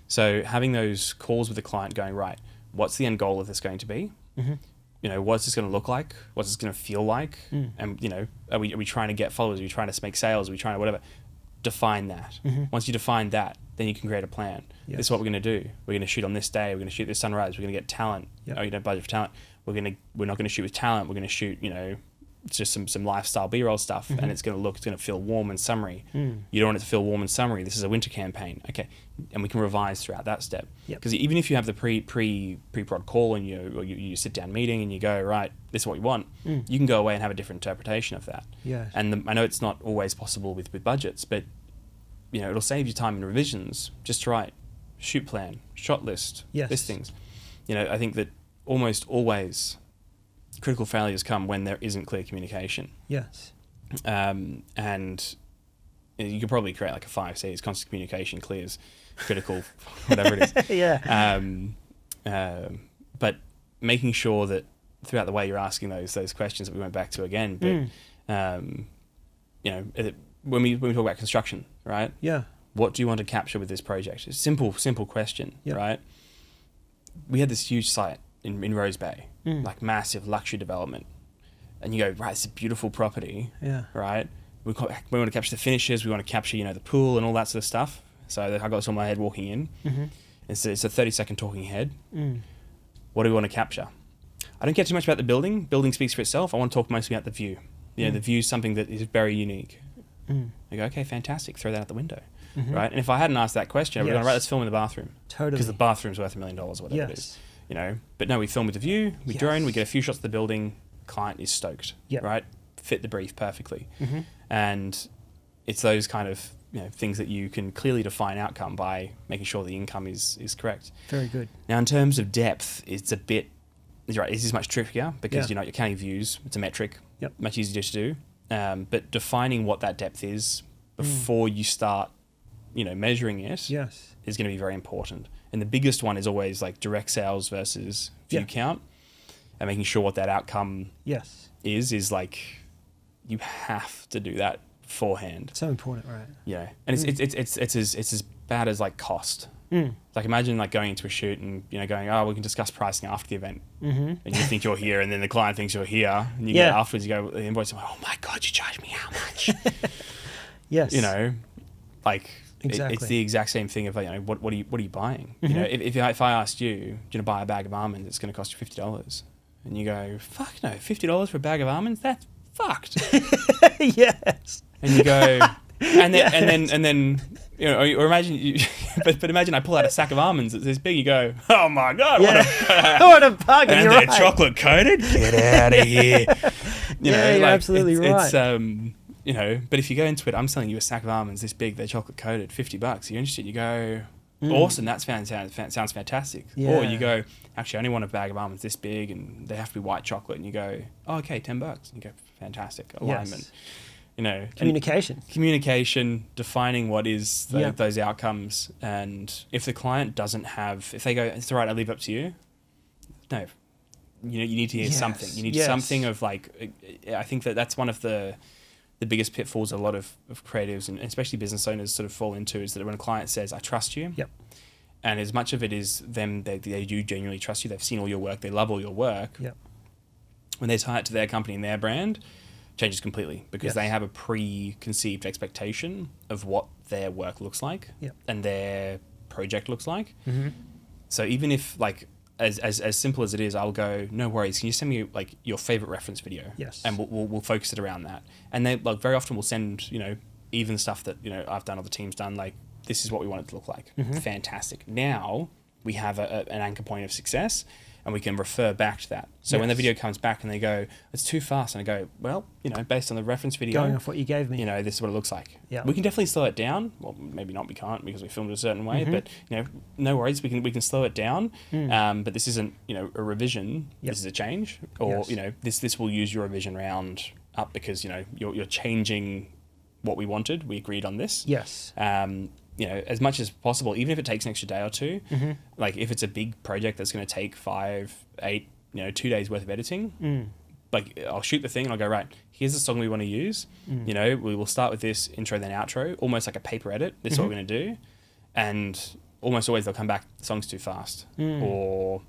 Speaker 1: So having those calls with the client, going, right, what's the end goal of this going to be? What's this going to look like? What's this going to feel like? And are we trying to get followers? Are we trying to make sales? Are we trying to whatever? Define that. Once you define that, then you can create a plan. This is what we're going to do. We're going to shoot on this day. We're going to shoot this sunrise. We're going to get talent. Budget for talent. We're not going to shoot with talent. We're going to shoot, just some lifestyle B-roll stuff, and it's going to feel warm and summery. You don't want it to feel warm and summery. This is a winter campaign. Okay. And we can revise throughout that step. Because even if you have the pre-prod call and you sit down meeting and you go, right, this is what we want, you can go away and have a different interpretation of that. And I know it's not always possible with budgets, but it'll save you time in revisions just to write shoot plan, shot list, these things. I think that almost always critical failures come when there isn't clear communication.
Speaker 2: Yes.
Speaker 1: And you could probably create like a 5 C's: constant communication, clears, critical, whatever it is.
Speaker 2: Yeah.
Speaker 1: But making sure that throughout the way you're asking those questions that we went back to again, but you know, when we talk about construction, right?
Speaker 2: Yeah.
Speaker 1: What do you want to capture with this project? It's a simple question,
Speaker 2: Yep.
Speaker 1: right? We had this huge site in Rose Bay, like massive luxury development, and you go, right, it's a beautiful property,
Speaker 2: Yeah.
Speaker 1: right? We want to capture the finishes, we want to capture, you know, the pool and all that sort of stuff. So I got this on my head walking in. It's a 30-second talking head. What do we want to capture? I don't care too much about the building. Building speaks for itself. I want to talk mostly about the view. You know, the view is something that is very unique. I go, okay, fantastic. Throw that out the window, right? And if I hadn't asked that question, I would have gone, right, let's film in the bathroom.
Speaker 2: Totally.
Speaker 1: Because the bathroom's worth $1 million or whatever it is. You know, but no, we film with the view, we drone, we get a few shots of the building, client is stoked, right? Fit the brief perfectly. And it's those kind of, you know, things that you can clearly define outcome by making sure the income is correct.
Speaker 2: Very good.
Speaker 1: Now, in terms of depth, it's a bit, right, this is much trickier because, you know, you're counting views, it's a metric, much easier to do. But defining what that depth is before you start, you know, measuring it is going to be very important. And the biggest one is always like direct sales versus view count, and making sure what that outcome is like, you have to do that beforehand.
Speaker 2: So important, right?
Speaker 1: Yeah, and it's as bad as like cost. Like imagine like going into a shoot and, you know, going, oh, we can discuss pricing after the event, and you think you're here, and then the client thinks you're here, and you go afterwards, you go the invoice, and oh my god, you charged me how much? You know, like it's the exact same thing of, you know, what are you buying? You know, if I asked you, do you want to buy a bag of almonds, it's going to cost you $50, and you go, fuck no, $50 for a bag of almonds, that's fucked.
Speaker 2: Yes.
Speaker 1: And you go, and then you know, or imagine but imagine I pull out a sack of almonds that's this big, you go, oh my god,
Speaker 2: what a bug.
Speaker 1: And they're chocolate coated, get out of here. You know,
Speaker 2: you're
Speaker 1: like,
Speaker 2: absolutely right.
Speaker 1: It's you know, but if you go into it, I'm selling you a sack of almonds this big, they're chocolate coated, $50. You're interested, you go, awesome, that sounds fantastic. Or you go, actually I only want a bag of almonds this big and they have to be white chocolate, and you go, oh, okay, $10. And you go, fantastic, alignment. You know, communication, defining what is those outcomes. And if the client doesn't have, if they go, it's all right, I'll leave it up to you. No, you know, you need to hear something. You need something of like, I think that's one of the biggest pitfalls a lot of creatives and especially business owners sort of fall into, is that when a client says, I trust you. And as much of it is them, they do genuinely trust you. They've seen all your work. They love all your work. When they tie it to their company and their brand, changes completely, because they have a preconceived expectation of what their work looks like and their project looks like. So even if like as simple as it is, I'll go, no worries, can you send me like your favorite reference video? And we'll focus it around that. And they like very often will send, you know, even stuff that, you know, I've done or the team's done, like, this is what we want it to look like. Fantastic. Now we have an anchor point of success, and we can refer back to that. So when the video comes back and they go, it's too fast, and I go, well, you know, based on the reference video,
Speaker 2: going off what you gave me,
Speaker 1: you know, this is what it looks like. We can definitely slow it down. Well, maybe not, we can't, because we filmed it a certain way, but, you know, no worries, we can slow it down. But this isn't, you know, a revision. This is a change, or you know, this will use your revision round up, because, you know, you're changing what we wanted. We agreed on this. You know, as much as possible, even if it takes an extra day or two, like if it's a big project that's going to take 5, 8, you know, 2 days worth of editing, like I'll shoot the thing and I'll go, right, here's the song we want to use. You know, we will start with this intro, then outro, almost like a paper edit. This is what we're going to do. And almost always they'll come back, the song's too fast. Or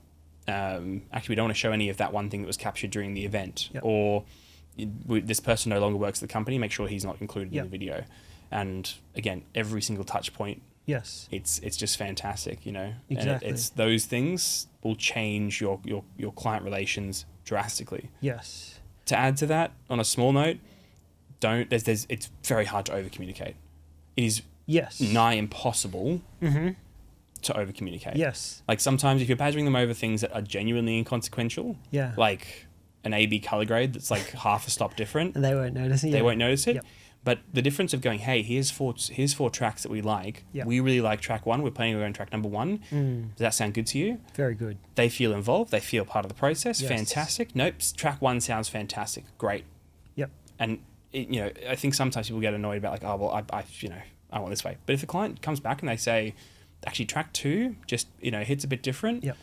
Speaker 1: actually, we don't want to show any of that one thing that was captured during the event. Or this person no longer works at the company, make sure he's not included in the video. And again, every single touch point, it's just fantastic, you know. And it's those things will change your client relations drastically. To add to that, on a small note, it's very hard to over communicate. It is nigh impossible to over communicate. Like sometimes if you're badgering them over things that are genuinely inconsequential, like an AB color grade that's like half a stop different,
Speaker 2: and they won't notice it.
Speaker 1: They won't notice it. But the difference of going, hey, here's four tracks that we like.
Speaker 2: Yeah.
Speaker 1: We really like track 1. We're planning on going track number 1. Does that sound good to you?
Speaker 2: Very good.
Speaker 1: They feel involved. They feel part of the process.
Speaker 2: Yes.
Speaker 1: Fantastic. Nope. Track 1 sounds fantastic. Great.
Speaker 2: Yep.
Speaker 1: And I think sometimes people get annoyed about like, oh well, I want this way. But if a client comes back and they say, actually, track 2 just hits a bit different.
Speaker 2: Yep.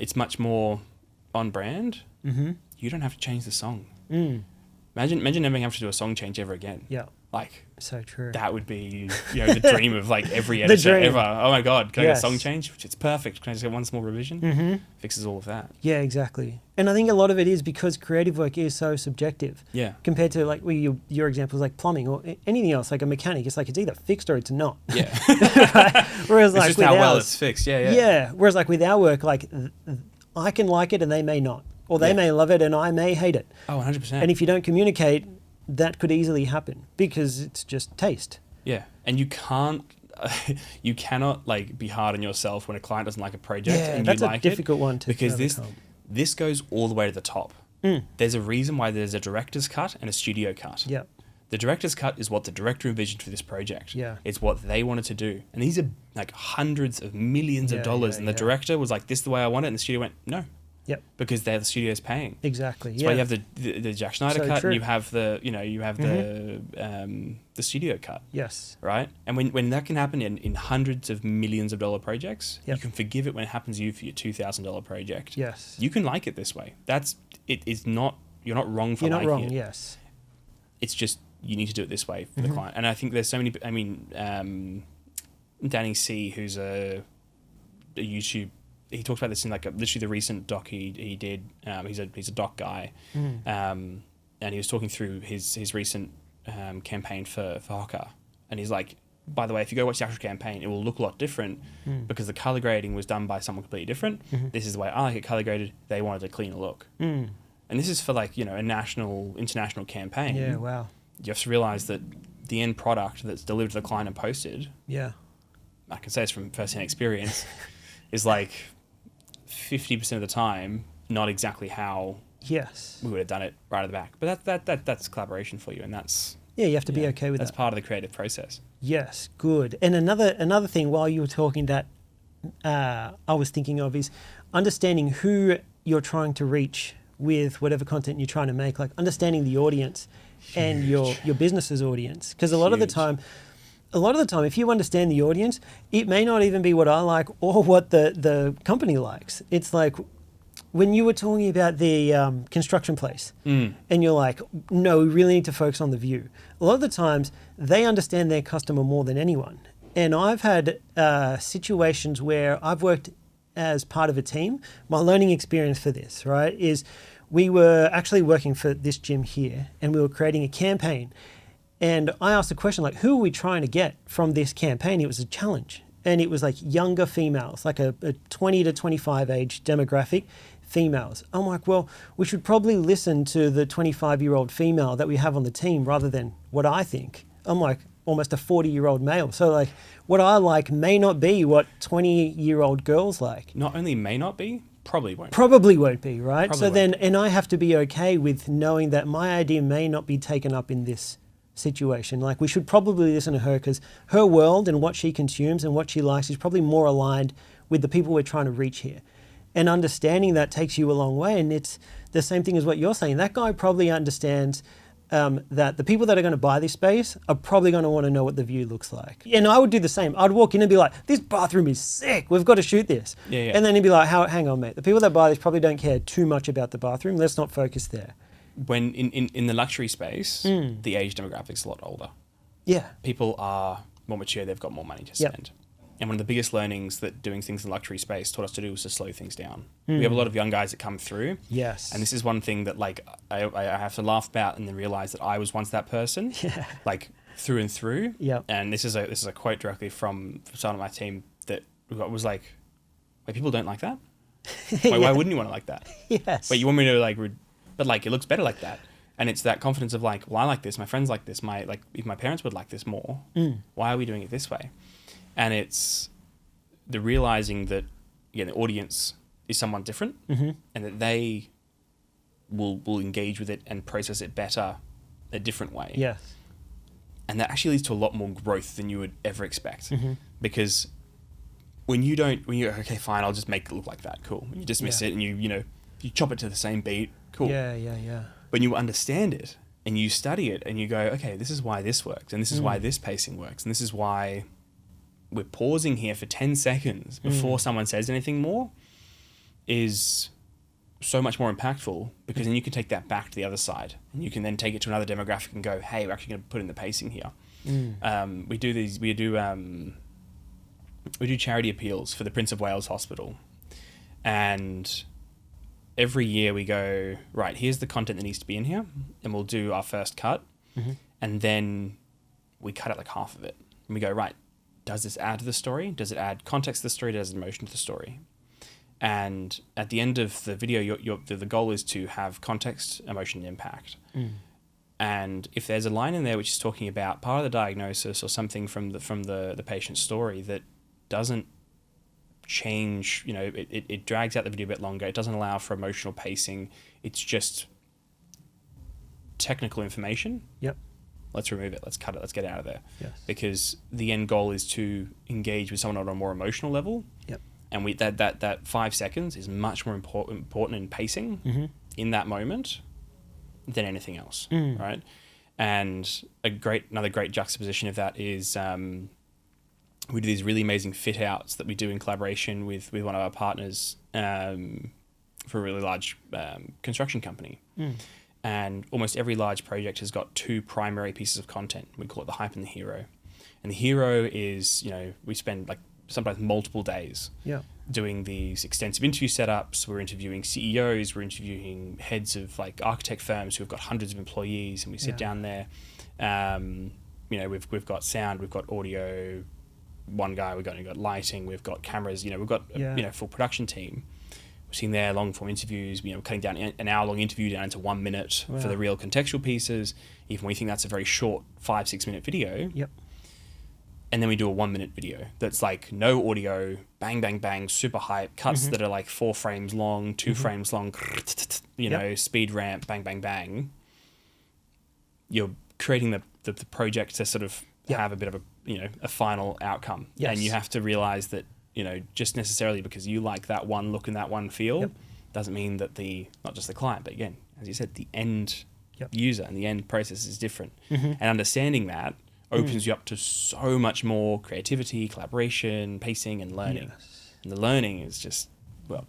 Speaker 1: It's much more on brand.
Speaker 2: Mm-hmm.
Speaker 1: You don't have to change the song.
Speaker 2: Mm.
Speaker 1: Imagine never having to do a song change ever again.
Speaker 2: Yeah.
Speaker 1: Like,
Speaker 2: so true.
Speaker 1: that would be the dream of like every editor ever. Oh my god, can I get a song change? Which it's perfect. Can I just get one small revision?
Speaker 2: Mm-hmm.
Speaker 1: Fixes all of that.
Speaker 2: Yeah, exactly. And I think a lot of it is because creative work is so subjective.
Speaker 1: Yeah.
Speaker 2: Compared to like your examples like plumbing or anything else, like a mechanic, it's like it's either fixed or it's not.
Speaker 1: Yeah.
Speaker 2: Right? Whereas
Speaker 1: it's
Speaker 2: like
Speaker 1: just
Speaker 2: with
Speaker 1: how
Speaker 2: ours,
Speaker 1: well it's fixed. Yeah.
Speaker 2: Yeah. Whereas like with our work, like I can like it and they may not, or they may love it and I may hate it.
Speaker 1: Oh, 100%.
Speaker 2: And if you don't communicate, that could easily happen because it's just taste.
Speaker 1: Yeah, and you cannot like be hard on yourself when a client doesn't like a project and
Speaker 2: that's
Speaker 1: you like
Speaker 2: a difficult one to
Speaker 1: because
Speaker 2: overcome.
Speaker 1: this goes all the way to the top. There's a reason why there's a director's cut and a studio cut.
Speaker 2: Yeah.
Speaker 1: The director's cut is what the director envisioned for this project.
Speaker 2: Yeah.
Speaker 1: It's what they wanted to do. And these are like hundreds of millions of dollars. And the director was like, this is the way I want it. And the studio went, no.
Speaker 2: Yep.
Speaker 1: Because the studio's paying.
Speaker 2: Exactly.
Speaker 1: That's why you have the Jack Schneider cut
Speaker 2: true.
Speaker 1: and you have the studio cut.
Speaker 2: Yes.
Speaker 1: Right? And when that can happen in hundreds of millions of dollar projects,
Speaker 2: Yep.
Speaker 1: you can forgive it when it happens to you for your $2,000 project.
Speaker 2: Yes.
Speaker 1: You can like it this way. It's not, you're not wrong for
Speaker 2: You're
Speaker 1: liking
Speaker 2: not wrong,
Speaker 1: it.
Speaker 2: yes.
Speaker 1: It's just, you need to do it this way for the client. And I think there's so many, Danny C, who's a YouTube, he talks about this in like literally the recent doc he did. He's a doc guy. And he was talking through his recent campaign for Hoka. And he's like, by the way, if you go watch the actual campaign, it will look a lot different because the color grading was done by someone completely different. This is the way I like it color graded. They wanted a cleaner look. And this is for like, a international campaign.
Speaker 2: Yeah, wow.
Speaker 1: You have to realize that the end product that's delivered to the client and posted,
Speaker 2: Yeah.
Speaker 1: I can say this from first-hand experience, is like 50% of the time not exactly how
Speaker 2: Yes.
Speaker 1: we would have done it right at the back. But that's collaboration for you, and that's
Speaker 2: Yeah, you have to be okay with
Speaker 1: that's
Speaker 2: that.
Speaker 1: part of the creative process.
Speaker 2: Yes, good. And another thing while you were talking that I was thinking of is understanding who you're trying to reach with whatever content you're trying to make, like understanding the audience and your business's audience. Because a lot of the time, if you understand the audience, it may not even be what I like or what the company likes. It's like when you were talking about the construction place and you're like, no, we really need to focus on the view. A lot of the times they understand their customer more than anyone. And I've had situations where I've worked as part of a team. My learning experience for this, right, is we were actually working for this gym here and we were creating a campaign. And I asked the question, like, who are we trying to get from this campaign? It was a challenge. And it was like younger females, like a 20 to 25 age demographic females. I'm like, well, we should probably listen to the 25-year-old female that we have on the team rather than what I think. I'm like almost a 40-year-old male. So like what I like may not be what 20-year-old girls like.
Speaker 1: Not only may not be, probably won't.
Speaker 2: Probably won't be, right?
Speaker 1: Probably
Speaker 2: so
Speaker 1: won't.
Speaker 2: then, and I have to be okay with knowing that my idea may not be taken up in this situation. Like we should probably listen to her because her world and what she consumes and what she likes is probably more aligned with the people we're trying to reach here. And understanding that takes you a long way. And it's the same thing as what you're saying. That guy probably understands that the people that are going to buy this space are probably going to want to know what the view looks like. And I would do the same. I'd walk in and be like, this bathroom is sick. We've got to shoot this.
Speaker 1: Yeah.
Speaker 2: And then he'd be like, hang on, mate. The people that buy this probably don't care too much about the bathroom. Let's not focus there.
Speaker 1: When in the luxury space, the age demographic's a lot older.
Speaker 2: Yeah.
Speaker 1: People are more mature. They've got more money to spend. And one of the biggest learnings that doing things in the luxury space taught us to do was to slow things down. We have a lot of young guys that come through.
Speaker 2: Yes.
Speaker 1: And this is one thing that like I have to laugh about and then realize that I was once that person.
Speaker 2: Yeah.
Speaker 1: Like through and through.
Speaker 2: Yeah.
Speaker 1: And this is a quote directly from someone on my team that was like, wait, people don't like that? Wait, why wouldn't you want to like that?
Speaker 2: Yes.
Speaker 1: Wait, you want me to like, but like it looks better like that. And it's that confidence of like, well, I like this, my friends like this, if my parents would like this more, why are we doing it this way? And it's the realizing that the audience is someone different and that they will engage with it and process it better a different way.
Speaker 2: Yes.
Speaker 1: And that actually leads to a lot more growth than you would ever expect.
Speaker 2: Mm-hmm.
Speaker 1: Because when you're, okay, fine, I'll just make it look like that, cool. And you dismiss it and you chop it to the same beat, cool.
Speaker 2: Yeah.
Speaker 1: When you understand it and you study it and you go, okay, this is why this works and this is why this pacing works and this is why we're pausing here for 10 seconds before someone says anything more, is so much more impactful, because then you can take that back to the other side and you can then take it to another demographic and go, hey, we're actually going to put in the pacing here. We do charity appeals for the Prince of Wales Hospital, and every year we go, right, here's the content that needs to be in here, and we'll do our first cut, and then we cut out like half of it and we go, right, does this add to the story? Does it add context to the story? Does it add emotion to the story? And at the end of the video, the goal is to have context, emotion, and impact. And if there's a line in there which is talking about part of the diagnosis or something from the patient's story that doesn't change, it drags out the video a bit longer, it doesn't allow for emotional pacing, it's just technical information. Yep. Let's remove it. Let's cut it. Let's get it out of there. Yes. Because the end goal is to engage with someone on a more emotional level. Yep. And that 5 seconds is much more important in pacing in that moment than anything else, right? And another great juxtaposition of that is we do these really amazing fit outs that we do in collaboration with one of our partners for a really large construction company. And almost every large project has got two primary pieces of content. We call it the hype and the hero. And the hero is, we spend like sometimes multiple days doing these extensive interview setups. We're interviewing CEOs, we're interviewing heads of like architect firms who've got hundreds of employees, and we sit down there. We've got sound, we've got audio, one guy, we've got lighting, we've got cameras, we've got a full production team. We're sitting there, long form interviews, cutting down an hour long interview down into 1 minute for the real contextual pieces, even when we think that's a very short 5-6 minute video. Yep. And then we do a 1 minute video that's like no audio, bang, bang, bang, super hype, cuts that are like 4 frames long, 2 frames long, speed ramp, bang, bang, bang. You're creating the project to sort of have a bit of a final outcome. Yes. And you have to realize that, just necessarily because you like that one look and that one feel doesn't mean that not just the client, but again, as you said, the end user and the end process is different. And understanding that opens you up to so much more creativity, collaboration, pacing, and learning. Yes. And the learning is just,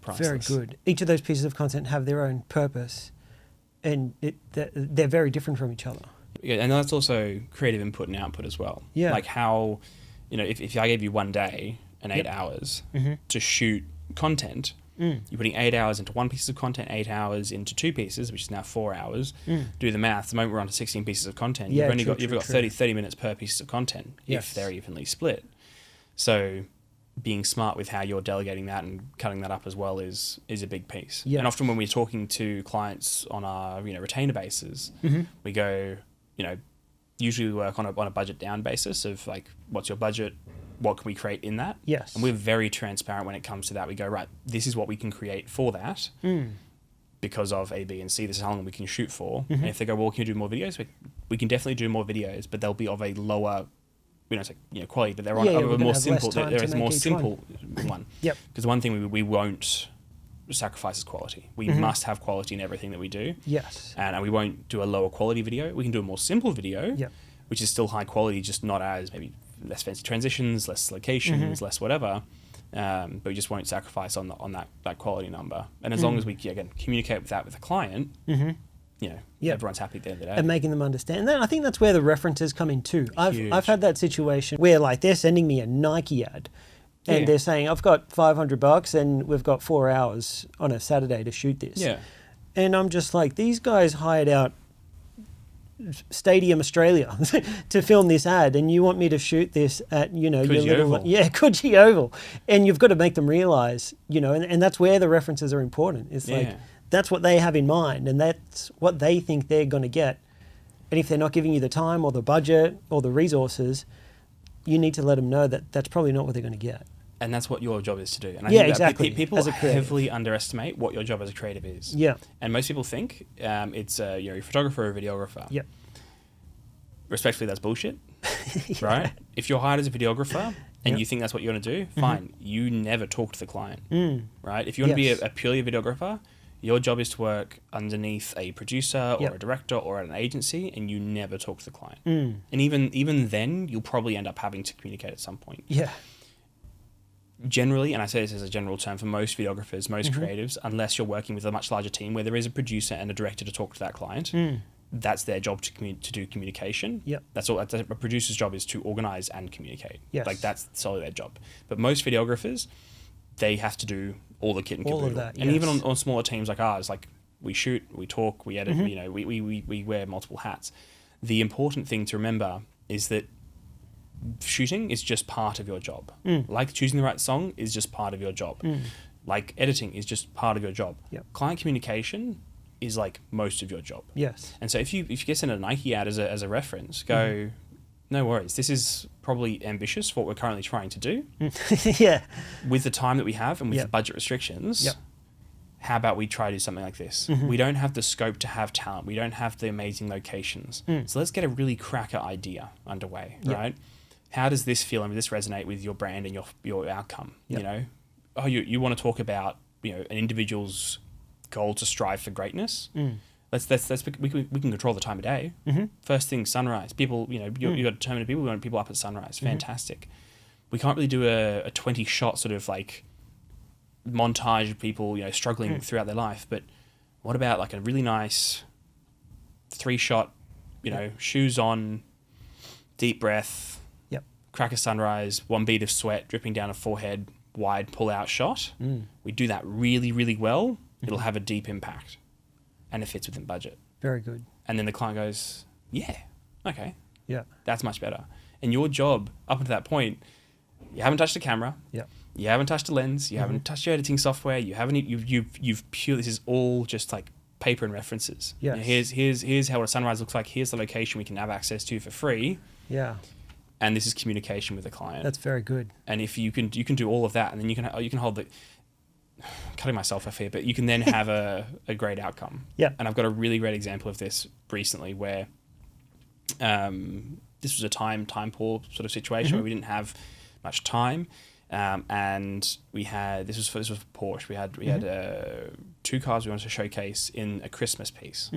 Speaker 1: priceless.
Speaker 2: Very good. Each of those pieces of content have their own purpose, and they're very different from each other.
Speaker 1: Yeah, and that's also creative input and output as well. Yeah. Like how, if I gave you one day and 8 hours to shoot content, you're putting 8 hours into one piece of content, 8 hours into 2 pieces, which is now 4 hours. Do the math. The moment we're on to 16 pieces of content, you've got 30 minutes per piece of content if they're evenly split. So being smart with how you're delegating that and cutting that up as well is a big piece. Yeah. And often when we're talking to clients on our retainer basis, we go, usually we work on a budget down basis of like, what's your budget? What can we create in that? Yes. And we're very transparent when it comes to that. We go, right, this is what we can create for that because of A, B, and C. This is how long we can shoot for. And if they go, well, can you do more videos? We can definitely do more videos, but they'll be of a lower, quality, but they're on a more simple. There is a more simple one. Yep. Because one thing we won't sacrifice is quality. We must have quality in everything that we do. Yes. And we won't do a lower quality video. We can do a more simple video, which is still high quality, just not as maybe less fancy transitions, less locations, less whatever. But we just won't sacrifice on that quality number. And as long as we again communicate with that with the client, everyone's happy at the end of the day.
Speaker 2: And making them understand. And I think that's where the references come in too. I've had that situation where like they're sending me a Nike ad. And they're saying, I've got $500 and we've got 4 hours on a Saturday to shoot this. Yeah. And I'm just like, these guys hired out Stadium Australia to film this ad, and you want me to shoot this at, your little... Yeah, Coogee Oval. And you've got to make them realise, and that's where the references are important. It's like, that's what they have in mind, and that's what they think they're going to get. And if they're not giving you the time or the budget or the resources, you need to let them know that that's probably not what they're going to get.
Speaker 1: And that's what your job is to do. And I think
Speaker 2: exactly.
Speaker 1: People heavily underestimate what your job as a creative is. Yeah. And most people think it's you're a photographer or a videographer. Yeah. respectfully, that's bullshit, right? If you're hired as a videographer and you think that's what you want to do, fine. You never talk to the client, right? If you want to be a purely videographer, your job is to work underneath a producer or a director or an agency, and you never talk to the client. And even then, you'll probably end up having to communicate at some point.
Speaker 2: Yeah.
Speaker 1: Generally, and I say this as a general term for most videographers, most creatives, unless you're working with a much larger team where there is a producer and a director to talk to that client, that's their job to do communication.
Speaker 2: Yep.
Speaker 1: That's all. A producer's job is to organize and communicate.
Speaker 2: Yes.
Speaker 1: Like that's solely their job. But most videographers, they have to do all the kit and caboodle.
Speaker 2: All of that,
Speaker 1: and even on smaller teams like ours, like we shoot, we talk, we edit. You know, we wear multiple hats. The important thing to remember is that shooting is just part of your job. Like choosing the right song is just part of your job. Like editing is just part of your job.
Speaker 2: Yep.
Speaker 1: Client communication is like most of your job.
Speaker 2: Yes.
Speaker 1: And so if you get sent a Nike ad as a reference, go, no worries. This is probably ambitious for what we're currently trying to do.
Speaker 2: Yeah.
Speaker 1: With the time that we have and with the budget restrictions, how about we try to do something like this? We don't have the scope to have talent. We don't have the amazing locations. So let's get a really cracker idea underway, right? How does this feel and does this resonate with your brand and your outcome? You know, oh, you want to talk about, you know, an individual's goal to strive for greatness. We can control the time of day. First thing, sunrise. People, you know, you got determined people. We want people up at sunrise. Fantastic. We can't really do a 20-shot sort of like montage of people, you know, struggling throughout their life. But what about like a really nice 3-shot, you know, shoes on, deep breath, crack a sunrise, 1 bead of sweat dripping down a forehead, wide pull-out shot. We do that really, really well. It'll have a deep impact, and it fits within budget.
Speaker 2: Very good.
Speaker 1: And then the client goes, yeah, okay.
Speaker 2: Yeah.
Speaker 1: That's much better. And your job up until that point, you haven't touched a camera.
Speaker 2: Yeah.
Speaker 1: You haven't touched a lens. You haven't touched your editing software. You've pure. This is all just like paper and references.
Speaker 2: Yes.
Speaker 1: You know, here's how a sunrise looks like. Here's the location we can have access to for free.
Speaker 2: Yeah.
Speaker 1: And this is communication with the client.
Speaker 2: That's very good.
Speaker 1: And if you can do all of that, and then you can hold the, cutting myself off here, but you can then have a great outcome.
Speaker 2: Yeah.
Speaker 1: And I've got a really great example of this recently where this was a time poor sort of situation where we didn't have much time. And we had, this was for Porsche. We had 2 cars we wanted to showcase in a Christmas piece.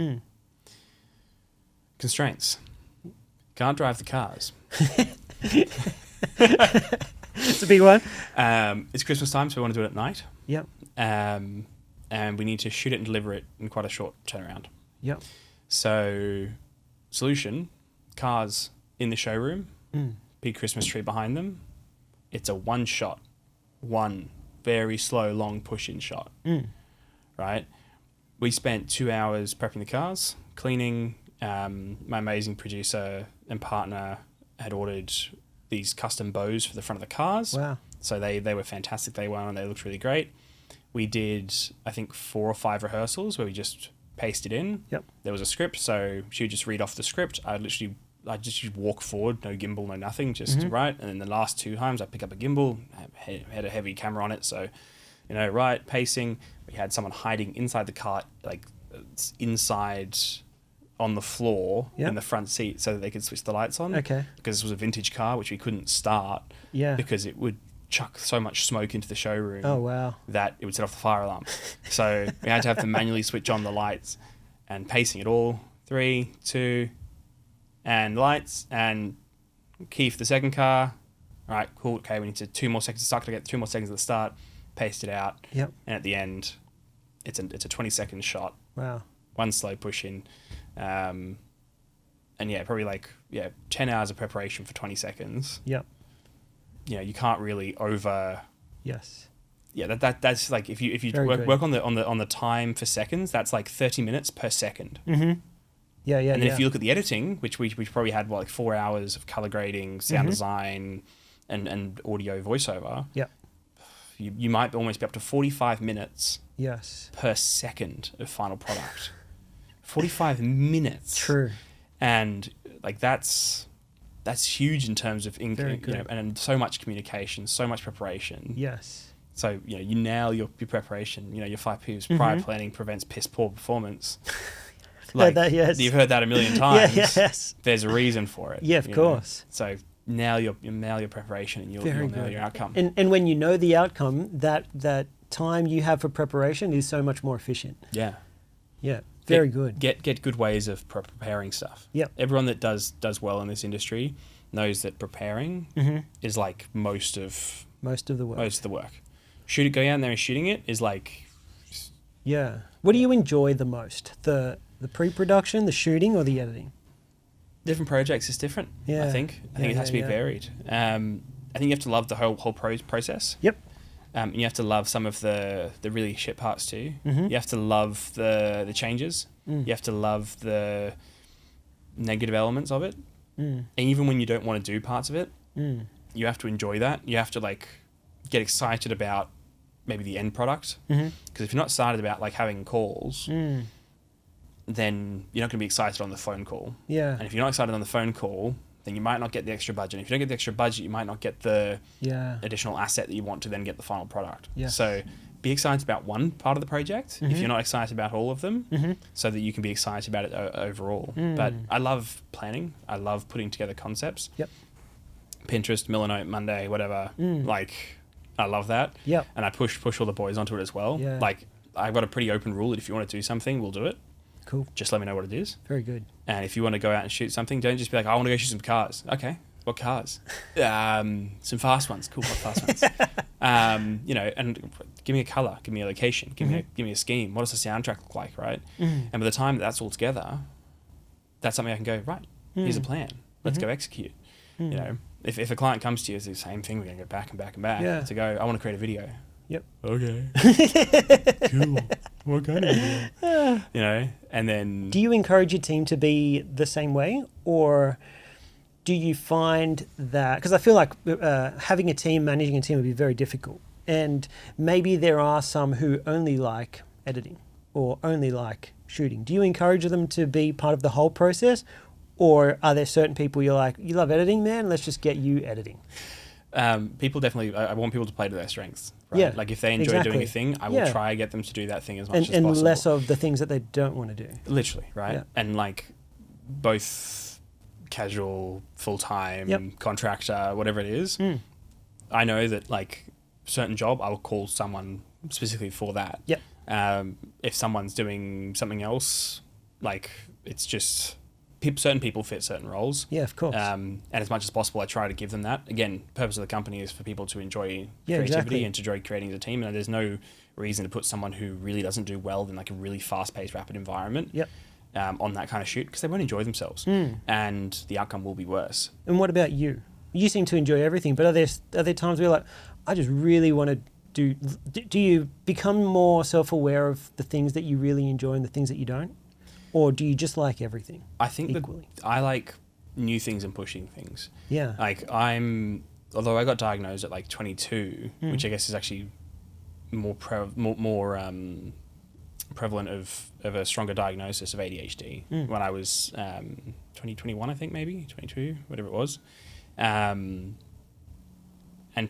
Speaker 1: Constraints. Can't drive the cars.
Speaker 2: It's a big one.
Speaker 1: It's Christmas time, so we want to do it at night.
Speaker 2: Yep.
Speaker 1: And we need to shoot it and deliver it in quite a short turnaround.
Speaker 2: Yep.
Speaker 1: So, solution, cars in the showroom, big Christmas tree behind them. It's a one shot, one very slow, long push-in shot. Right? We spent 2 hours prepping the cars, cleaning. My amazing producer and partner had ordered these custom bows for the front of the cars.
Speaker 2: Wow.
Speaker 1: So they were fantastic. They won and they looked really great. We did, I think, 4 or 5 rehearsals where we just pasted in.
Speaker 2: Yep.
Speaker 1: There was a script, so she would just read off the script. I just walk forward, no gimbal, no nothing, just write. And then the last 2 times I pick up a gimbal, had a heavy camera on it. So, you know, right, pacing. We had someone hiding inside the car, like inside on the floor in the front seat so that they could switch the lights on.
Speaker 2: Okay.
Speaker 1: Because this was a vintage car, which we couldn't start.
Speaker 2: Yeah.
Speaker 1: Because it would chuck so much smoke into the showroom.
Speaker 2: Oh, wow.
Speaker 1: That it would set off the fire alarm. So we had to have to manually switch on the lights and pacing it all. 3, 2, and lights, and key for the second car. All right, cool. Okay, we need to 2 more seconds to start. Gotta get 2 more seconds at the start. Paste it out.
Speaker 2: Yep.
Speaker 1: And at the end, it's a 20-second shot.
Speaker 2: Wow.
Speaker 1: 1 slow push in. And yeah, probably 10 hours of preparation for 20 seconds.
Speaker 2: Yep.
Speaker 1: You know, you can't really over.
Speaker 2: Yes.
Speaker 1: Yeah, that's like if you work on the time for seconds, that's like 30 minutes per second.
Speaker 2: Mm-hmm. Yeah.
Speaker 1: And then if you look at the editing, which we probably had 4 hours of color grading, sound design, and audio voiceover.
Speaker 2: Yeah.
Speaker 1: You might almost be up to 45 minutes.
Speaker 2: Yes.
Speaker 1: Per second of final product. 45 minutes.
Speaker 2: True.
Speaker 1: And that's huge in terms of and so much communication, so much preparation.
Speaker 2: Yes.
Speaker 1: So you nail your preparation. Your 5 P's: prior planning prevents piss poor performance. Like,
Speaker 2: that, yes.
Speaker 1: you've heard that a million times.
Speaker 2: Yes.
Speaker 1: There's a reason for it.
Speaker 2: Yeah, of
Speaker 1: you
Speaker 2: course.
Speaker 1: know? So nail your preparation, and you'll nail your outcome.
Speaker 2: And when you know the outcome, that time you have for preparation is so much more efficient.
Speaker 1: Yeah.
Speaker 2: Yeah. Very good.
Speaker 1: Get good ways of preparing stuff.
Speaker 2: Yep.
Speaker 1: Everyone that does well in this industry knows that preparing is like most of the work. Going out there and shooting it is like.
Speaker 2: Yeah. What do you enjoy the most? The pre-production, the shooting, or the editing?
Speaker 1: Different projects is different.
Speaker 2: Yeah.
Speaker 1: I think it has to be varied. I think you have to love the whole process.
Speaker 2: Yep.
Speaker 1: You have to love some of the really shit parts too. You have to love the changes. You have to love the negative elements of it. And even when you don't want to do parts of it, you have to enjoy that. You have to like get excited about maybe the end product. Because if you're not excited about like having calls, then you're not going to be excited on the phone call.
Speaker 2: Yeah.
Speaker 1: And if you're not excited on the phone call, then you might not get the extra budget. And if you don't get the extra budget, you might not get the additional asset that you want to then get the final product.
Speaker 2: Yes.
Speaker 1: So be excited about one part of the project if you're not excited about all of them, so that you can be excited about it overall. But I love planning. I love putting together concepts.
Speaker 2: Yep.
Speaker 1: Pinterest, Milanote, Monday, whatever. Like, I love that.
Speaker 2: Yep.
Speaker 1: And I push all the boys onto it as well.
Speaker 2: Yeah.
Speaker 1: Like, I've got a pretty open rule that if you want to do something, we'll do it.
Speaker 2: Cool.
Speaker 1: Just let me know what it is.
Speaker 2: Very good.
Speaker 1: And if you want to go out and shoot something, don't just be like, I want to go shoot some cars. Okay, what cars? Some fast ones. Cool, what fast ones? You know, and give me a color, give me a location, give me a scheme. What does the soundtrack look like, right? And by the time that's all together, that's something I can go, right, here's a plan. Let's go execute. You know, if a client comes to you, it's the same thing. We're going to go back and back and back to go, I want to create a video.
Speaker 2: Yep.
Speaker 1: Okay. Cool. What kind of video? You know, and then...
Speaker 2: Do you encourage your team to be the same way? Or do you find that... Because I feel like having a team, managing a team would be very difficult. And maybe there are some who only like editing or only like shooting. Do you encourage them to be part of the whole process? Or are there certain people you're like, you love editing, man, let's just get you editing?
Speaker 1: People definitely, I want people to play to their strengths. Right?
Speaker 2: Yeah,
Speaker 1: like if they enjoy doing a thing, I will try to get them to do that thing as much as possible.
Speaker 2: And less of the things that they don't want to do.
Speaker 1: Literally, right?
Speaker 2: Yeah.
Speaker 1: And like both casual, full-time, contractor, whatever it is, I know that like certain job, I will call someone specifically for that.
Speaker 2: Yep.
Speaker 1: If someone's doing something else, like it's just... certain people fit certain roles.
Speaker 2: Yeah, of course.
Speaker 1: And as much as possible, I try to give them that. Again, the purpose of the company is for people to enjoy creativity and to enjoy creating as a team. And there's no reason to put someone who really doesn't do well in like a really fast-paced, rapid environment on that kind of shoot, because they won't enjoy themselves. And the outcome will be worse.
Speaker 2: And what about you? You seem to enjoy everything, but are there times where you're like, I just really want to do you become more self-aware of the things that you really enjoy and the things that you don't? Or do you just like everything?
Speaker 1: I think
Speaker 2: equally?
Speaker 1: I like new things and pushing things.
Speaker 2: Yeah.
Speaker 1: Like although I got diagnosed at like 22, which I guess is actually more prevalent of a stronger diagnosis of ADHD when I was 2021, I think maybe 22, whatever it was. And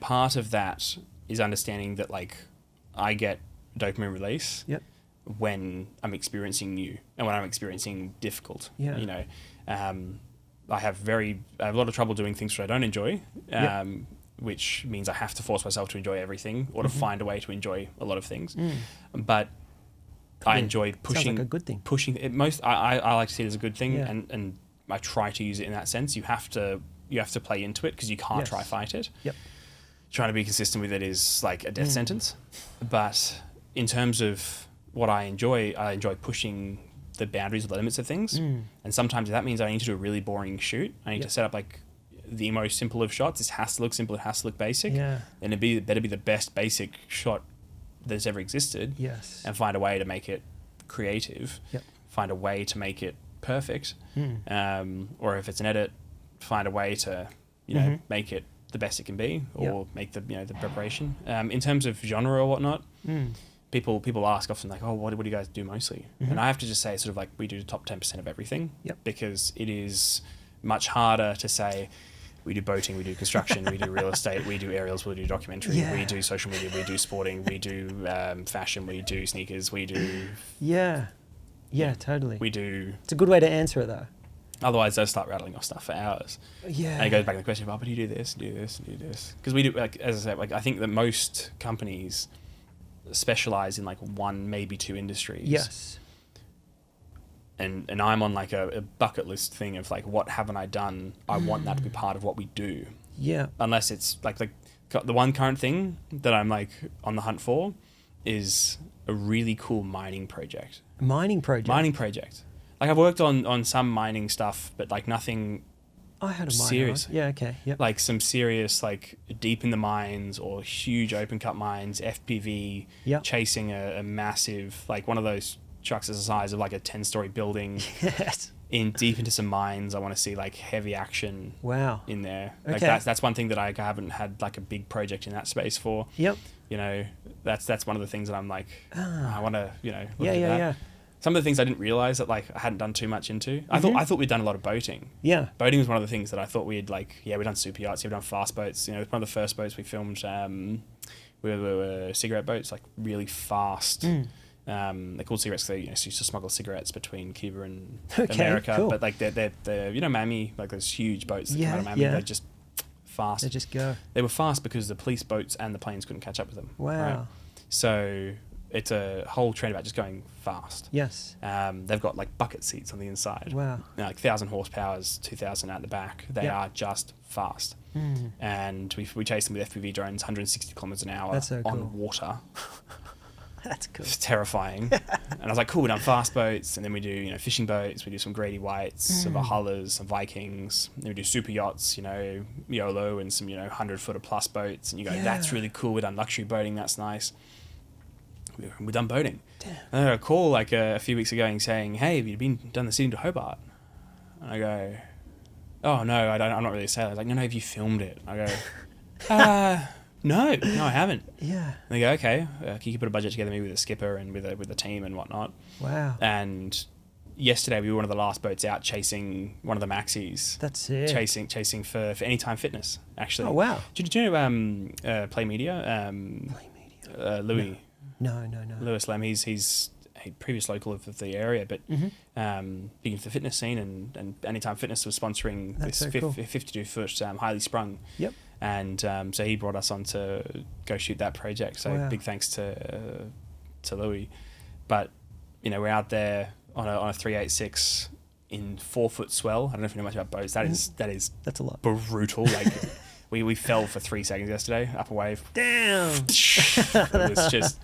Speaker 1: part of that is understanding that like I get dopamine release.
Speaker 2: Yep.
Speaker 1: When I'm experiencing new and when I'm experiencing difficult.
Speaker 2: Yeah.
Speaker 1: You know, I have a lot of trouble doing things that I don't enjoy, which means I have to force myself to enjoy everything or to find a way to enjoy a lot of things. But I enjoy pushing.
Speaker 2: Sounds like a good thing.
Speaker 1: Pushing it most. I like to see it as a good thing, and I try to use it in that sense. You have to play into it because you can't try fight it.
Speaker 2: Yep.
Speaker 1: Trying to be consistent with it is like a death sentence. But in terms of what I enjoy pushing the boundaries or the limits of things. And sometimes that means I need to do a really boring shoot. I need to set up like the most simple of shots. This has to look simple. It has to look basic.
Speaker 2: Yeah.
Speaker 1: And it better be the best basic shot that's ever existed.
Speaker 2: Yes.
Speaker 1: And find a way to make it creative.
Speaker 2: Yep.
Speaker 1: Find a way to make it perfect. Or if it's an edit, find a way to, make it the best it can be or make the preparation. In terms of genre or whatnot, people ask often like, oh, what do you guys do mostly? And I have to just say sort of like we do the top 10% of everything because it is much harder to say we do boating, we do construction, we do real estate, we do aerials, we do documentary, we do social media, we do sporting, we do fashion, we do sneakers, we do
Speaker 2: Yeah, totally.
Speaker 1: We do.
Speaker 2: It's a good way to answer it though.
Speaker 1: Otherwise, they'll start rattling off stuff for hours.
Speaker 2: Yeah.
Speaker 1: And it goes back to the question of, but do you do this, do this, do this? Because we do, like, as I said, like, I think that most companies specialize in like one, maybe two industries.
Speaker 2: Yes.
Speaker 1: And I'm on like a bucket list thing of like, what haven't I done? I want that to be part of what we do.
Speaker 2: Yeah.
Speaker 1: Unless it's like the one current thing that I'm like on the hunt for is a really cool mining project.
Speaker 2: Mining project.
Speaker 1: Like I've worked on some mining stuff, but like nothing
Speaker 2: I had a miner.
Speaker 1: serious.
Speaker 2: Yeah, okay. Yep.
Speaker 1: Like some serious, like deep in the mines or huge open cut mines, FPV,
Speaker 2: Yep.
Speaker 1: chasing a massive, like one of those trucks the size of like a 10-story building
Speaker 2: Yes.
Speaker 1: in deep into some mines. I want to see like heavy action
Speaker 2: Wow.
Speaker 1: in there.
Speaker 2: Okay.
Speaker 1: Like that's one thing that I haven't had like a big project in that space for.
Speaker 2: Yep.
Speaker 1: You know, that's one of the things that I'm like, I want to, you know, look
Speaker 2: Yeah,
Speaker 1: at
Speaker 2: yeah,
Speaker 1: that.
Speaker 2: yeah.
Speaker 1: Some of the things I didn't realize that like I hadn't done too much into. I thought we'd done a lot of boating.
Speaker 2: Yeah.
Speaker 1: Boating was one of the things that I thought we'd like. Yeah, we've done super yachts. We've done fast boats. You know, one of the first boats we filmed were cigarette boats, like really fast. They're called cigarettes because they used to smuggle cigarettes between Cuba and America.
Speaker 2: Cool.
Speaker 1: But like they're Miami, like those huge boats that come out of Miami.
Speaker 2: Yeah.
Speaker 1: They're just fast.
Speaker 2: They just go.
Speaker 1: They were fast because the police boats and the planes couldn't catch up with them.
Speaker 2: Wow.
Speaker 1: Right? So it's a whole trend about just going fast.
Speaker 2: Yes.
Speaker 1: They've got like bucket seats on the inside.
Speaker 2: Wow.
Speaker 1: You know, like 1,000 horsepower, 2,000 at the back. They are just fast. And we chase them with FPV drones, 160 kilometers an hour
Speaker 2: That's so cool.
Speaker 1: on water.
Speaker 2: That's cool.
Speaker 1: It's terrifying. And I was like, cool, we've done fast boats, and then we do, fishing boats, we do some Grady Whites, some Valhallas, some Vikings, then we do super yachts, YOLO, and some, 100-footer plus boats, and you go, that's really cool, we've done luxury boating, that's nice. We've done boating.
Speaker 2: Damn.
Speaker 1: And I got a call like a few weeks ago saying, hey, have you done the Sydney to Hobart? And I go, oh, no, I'm not really a sailor. I was like, no, have you filmed it? I go, no, I haven't.
Speaker 2: Yeah.
Speaker 1: And they go, okay, can you put a budget together, maybe with a skipper and with a team and whatnot?
Speaker 2: Wow.
Speaker 1: And yesterday we were one of the last boats out chasing one of the maxis.
Speaker 2: That's it.
Speaker 1: Chasing for Anytime Fitness, actually.
Speaker 2: Oh, wow.
Speaker 1: Do you know Play Media? Louis.
Speaker 2: No.
Speaker 1: Lewis Lem, he's a previous local of the area, but big into the fitness scene, and Anytime Fitness was sponsoring
Speaker 2: That's
Speaker 1: this
Speaker 2: so cool.
Speaker 1: 52-foot highly sprung.
Speaker 2: Yep.
Speaker 1: And so he brought us on to go shoot that project. So
Speaker 2: Wow.
Speaker 1: big thanks to Louis. But we're out there on a 386 in 4-foot swell. I don't know if you know much about boats. That's
Speaker 2: a lot.
Speaker 1: brutal. Like we fell for 3 seconds yesterday up a wave.
Speaker 2: Damn.
Speaker 1: It was just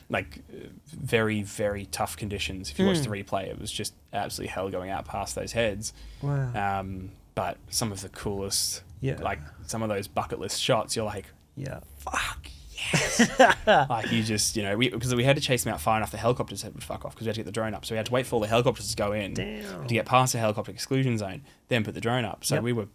Speaker 1: like very, very tough conditions. If you watch the replay, it was just absolutely hell going out past those heads.
Speaker 2: Wow.
Speaker 1: But some of the coolest,
Speaker 2: Yeah.
Speaker 1: like some of those bucket list shots, you're like,
Speaker 2: Yeah.
Speaker 1: fuck yes. Like you just, because we had to chase them out far enough, the helicopters would fuck off because we had to get the drone up. So we had to wait for all the helicopters to go in.
Speaker 2: Damn.
Speaker 1: To get past the helicopter exclusion zone, then put the drone up. So
Speaker 2: Yep.
Speaker 1: we were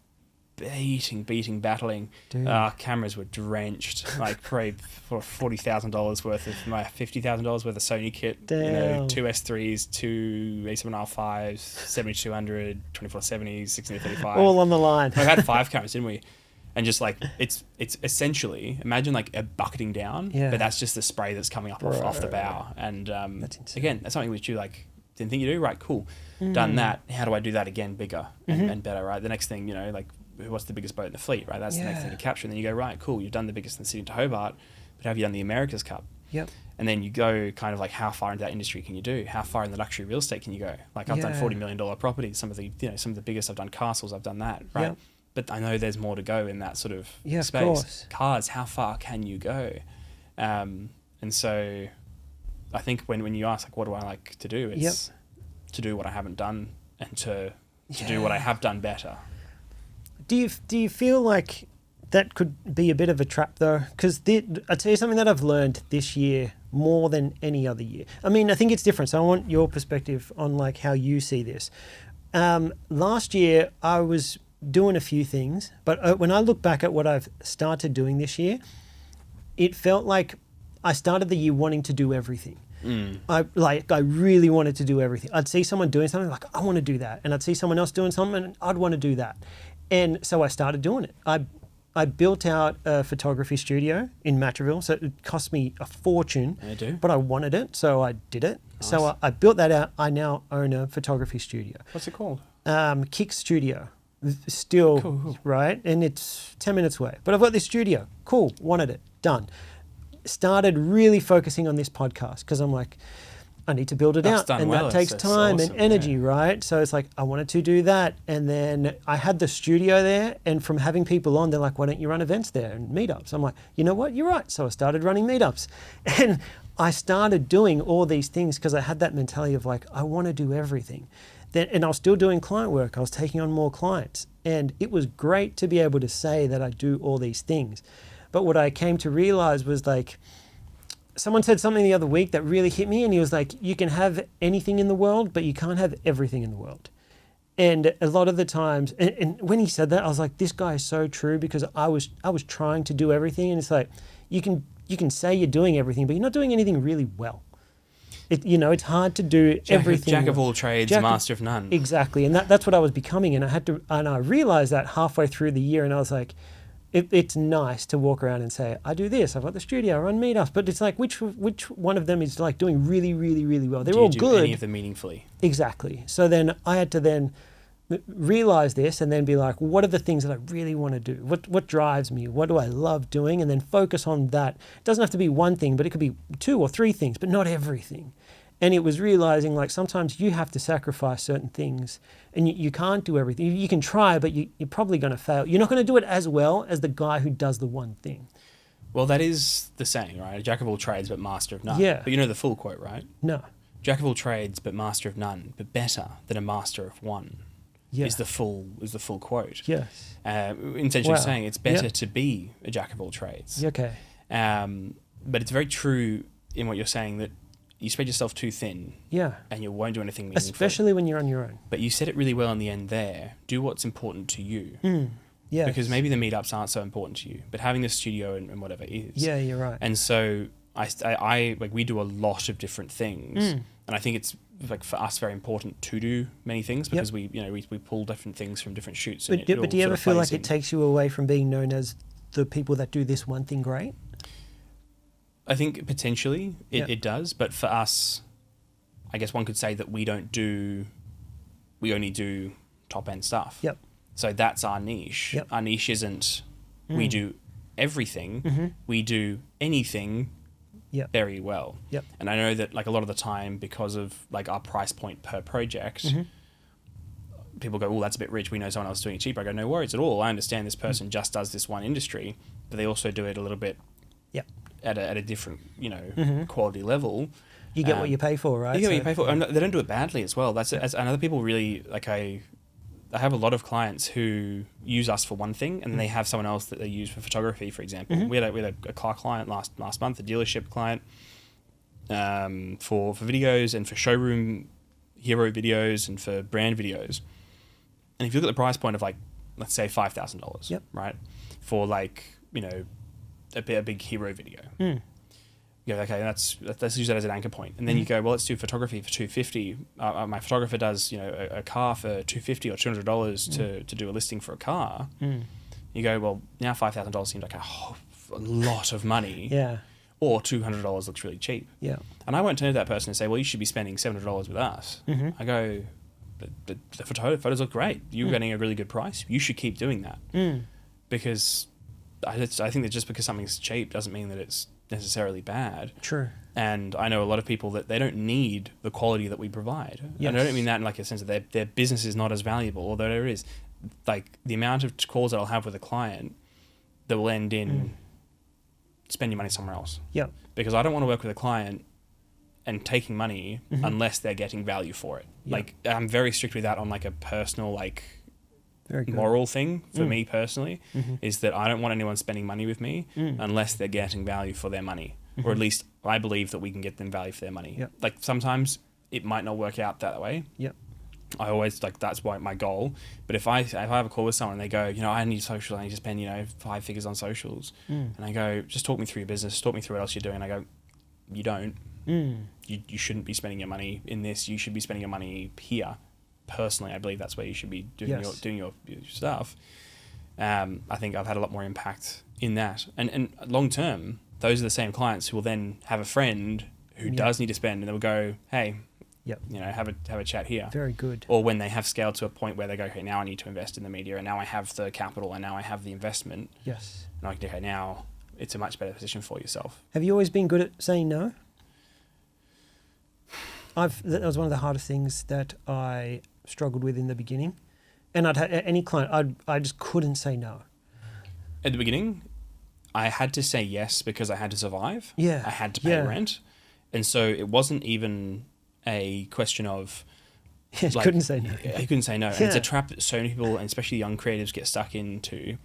Speaker 1: beating, battling.
Speaker 2: Dude.
Speaker 1: Our cameras were drenched, like probably for $40,000 worth of my $50,000 worth of Sony kit.
Speaker 2: Damn.
Speaker 1: 2 S3s, 2 A7R5s, 7200, 2470s, 1635.
Speaker 2: All on the line.
Speaker 1: We had 5 cameras, didn't we? And just like it's essentially, imagine like a bucketing down,
Speaker 2: Yeah.
Speaker 1: but that's just the spray that's coming up off the bow. And
Speaker 2: That's insane.
Speaker 1: again, that's something which you like didn't think you do. Right, cool, done that. How do I do that again, bigger and better? Right, the next thing, like what's the biggest boat in the fleet? Right, that's the next thing to capture. And then you go, right, cool, you've done the biggest in the Sydney to Hobart, but have you done the America's Cup?
Speaker 2: Yep.
Speaker 1: And then you go kind of like, how far into that industry can you do? How far in the luxury real estate can you go? Like I've done $40 million properties. Some of the biggest I've done castles. I've done that. Right.
Speaker 2: Yep.
Speaker 1: But I know there's more to go in that sort of
Speaker 2: Of
Speaker 1: space.
Speaker 2: course.
Speaker 1: Cars, how far can you go? And so I think when you ask like, what do I like to do? It's to do what I haven't done and to do what I have done better.
Speaker 2: Do you feel like that could be a bit of a trap though? Because I'll tell you something that I've learned this year more than any other year. I mean, I think it's different. So I want your perspective on like how you see this. Last year I was doing a few things, but when I look back at what I've started doing this year, it felt like I started the year wanting to do everything. I really wanted to do everything. I'd see someone doing something like, I want to do that. And I'd see someone else doing something and I'd want to do that. And so I started doing it. I I built out a photography studio in Matraville, so it cost me a fortune, but I wanted it, so I did it. Nice. So I built that out. I now own a photography studio.
Speaker 1: What's it called?
Speaker 2: Kick Studio. Still, cool. Right? And it's 10 minutes away. But I've got this studio. Cool. Wanted it. Done. Started really focusing on this podcast because I'm like, I need to build it out, and that takes time and energy, right? So it's like, I wanted to do that. And then I had the studio there, and from having people on, they're like, why don't you run events there and meetups? I'm like, you know what? You're right. So I started running meetups. And I started doing all these things because I had that mentality of like, I want to do everything. And I was still doing client work. I was taking on more clients. And it was great to be able to say that I do all these things. But what I came to realize was like, someone said something the other week that really hit me, and he was like, you can have anything in the world, but you can't have everything in the world. And a lot of the times, and when he said that, I was like, this guy is so true, because I was trying to do everything, and it's like, you can say you're doing everything, but you're not doing anything really well. It's hard to do everything.
Speaker 1: Jack of all trades, master of none.
Speaker 2: Exactly, and that's what I was becoming, and I realized that halfway through the year, and I was like, it's nice to walk around and say, I do this, I've got the studio, I run meetups, but it's like, which one of them is like doing really, really, really well? They're all good. Do
Speaker 1: any of them meaningfully?
Speaker 2: Exactly. So then I had to then realize this and then be like, what are the things that I really want to do? What drives me? What do I love doing? And then focus on that. It doesn't have to be one thing, but it could be 2 or 3 things, but not everything. And it was realizing like sometimes you have to sacrifice certain things, and you can't do everything. You can try, but you're probably going to fail. You're not going to do it as well as the guy who does the one thing.
Speaker 1: Well, that is the saying, right? Jack of all trades, but master of none.
Speaker 2: Yeah.
Speaker 1: But you know the full quote, right?
Speaker 2: No.
Speaker 1: Jack of all trades, but master of none, but better than a master of one. Yeah. Is the full quote.
Speaker 2: Yes.
Speaker 1: Essentially saying it's better to be a jack of all trades.
Speaker 2: Okay.
Speaker 1: But it's very true in what you're saying that you spread yourself too thin.
Speaker 2: Yeah.
Speaker 1: And you won't do anything meaningful.
Speaker 2: Especially when you're on your own.
Speaker 1: But you said it really well in the end there. Do what's important to you.
Speaker 2: Yeah.
Speaker 1: Because maybe the meetups aren't so important to you, but having the studio and whatever is.
Speaker 2: Yeah, you're right.
Speaker 1: And so I like, we do a lot of different things, and I think it's like for us very important to do many things because we pull different things from different shoots.
Speaker 2: But do you ever feel like it takes you away from being known as the people that do this one thing great?
Speaker 1: I think potentially it does, but for us, I guess one could say that we only do top end stuff.
Speaker 2: Yep.
Speaker 1: So that's our niche.
Speaker 2: Yep.
Speaker 1: Our niche isn't we do everything. We do anything very well.
Speaker 2: Yep.
Speaker 1: And I know that like a lot of the time, because of like our price point per project, people go, "Oh, that's a bit rich. We know someone else doing it cheaper." I go, "No worries at all. I understand this person just does this one industry, but they also do it a little bit at a different, quality level."
Speaker 2: You get what you pay for, right?
Speaker 1: You get what you pay for. And they don't do it badly as well. That's and other people really like. I have a lot of clients who use us for one thing, and then they have someone else that they use for photography, for example. We had a car client last month, a dealership client, for videos and for showroom hero videos and for brand videos. And if you look at the price point of like, let's say $5,000, right, for like a big hero video. You go, okay, let's use that as an anchor point. And then you go, well, let's do photography for $250. My photographer does, a car for $250 or $200 to do a listing for a car. You go, well, now $5,000 seems like a lot of money. Yeah. Or $200 looks really cheap. Yeah. And I won't turn to that person and say, well, you should be spending $700 with us. I go, the photos look great. You're getting a really good price. You should keep doing that. Because I think that just because something's cheap doesn't mean that it's necessarily bad.
Speaker 2: True.
Speaker 1: And I know a lot of people that they don't need the quality that we provide.
Speaker 2: Yes.
Speaker 1: And I don't mean that in like a sense that their business is not as valuable, although there is. Like the amount of calls that I'll have with a client that will end in spend your money somewhere else. Yeah. Because I don't want to work with a client and taking money unless they're getting value for it. Yep. Like I'm very strict with that on like a personal moral thing for me personally is that I don't want anyone spending money with me unless they're getting value for their money, or at least I believe that we can get them value for their money. Yep. Like sometimes it might not work out that way. Yep. I always that's why my goal. But if I have a call with someone and they go, I need social, I need to spend 5 figures on socials, and I go, just talk me through your business, talk me through what else you're doing. And I go, you don't. You shouldn't be spending your money in this. You should be spending your money here. Personally, I believe that's where you should be doing your stuff. I think I've had a lot more impact in that. And long term, those are the same clients who will then have a friend who does need to spend, and they'll go, hey, have a chat here.
Speaker 2: Very good.
Speaker 1: Or when they have scaled to a point where they go, hey, now I need to invest in the media, and now I have the capital, and now I have the investment.
Speaker 2: Yes.
Speaker 1: And I can okay, now it's a much better position for yourself.
Speaker 2: Have you always been good at saying no? That was one of the hardest things that I struggled with in the beginning. And I'd had any client, I just couldn't say no.
Speaker 1: At the beginning, I had to say yes because I had to survive.
Speaker 2: Yeah.
Speaker 1: I had to pay rent. And so it wasn't even a question of...
Speaker 2: couldn't say no.
Speaker 1: I couldn't say no. And it's a trap that so many people, and especially young creatives, get stuck into,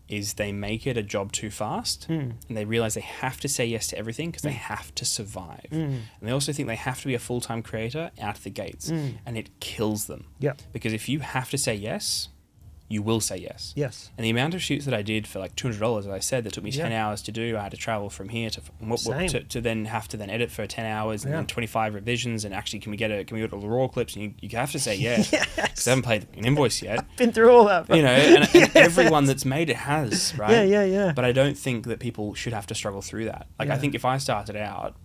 Speaker 1: is they make it a job too fast, and they realize they have to say yes to everything because they have to survive. And they also think they have to be a full-time creator out of the gates, and it kills them.
Speaker 2: Yeah.
Speaker 1: Because if you have to say yes, you will say yes.
Speaker 2: Yes.
Speaker 1: And the amount of shoots that I did for like $200, as I said, that took me 10 hours to do. I had to travel from here to then have to then edit for 10 hours and then 25 revisions. And actually, can we get all the raw clips? And you have to say yes. Because I haven't paid an invoice yet.
Speaker 2: I've been through all that.
Speaker 1: And everyone that's made it has, right?
Speaker 2: Yeah.
Speaker 1: But I don't think that people should have to struggle through that. Like, I think if I started out,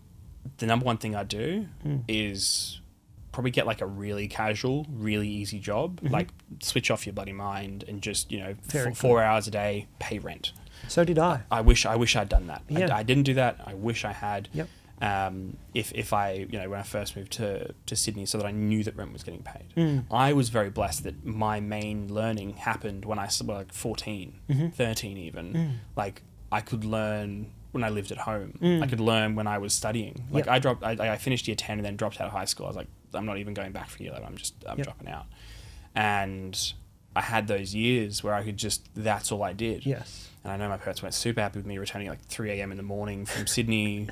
Speaker 1: the number one thing I'd do is probably get like a really casual, really easy job, like switch off your bloody mind and just, 4 hours a day, pay rent.
Speaker 2: So did I.
Speaker 1: I wish I'd done that.
Speaker 2: Yeah.
Speaker 1: I didn't do that. I wish I had.
Speaker 2: Yep.
Speaker 1: If I, when I first moved to Sydney, so that I knew that rent was getting paid. I was very blessed that my main learning happened when I was like 14, 13 even. Like I could learn when I lived at home. I could learn when I was studying. Like I finished year 10 and then dropped out of high school. I was like, I'm not even going back for year 11. I'm dropping out. And I had those years where I could that's all I did.
Speaker 2: Yes.
Speaker 1: And I know my parents weren't super happy with me returning at like 3 a.m. in the morning from Sydney,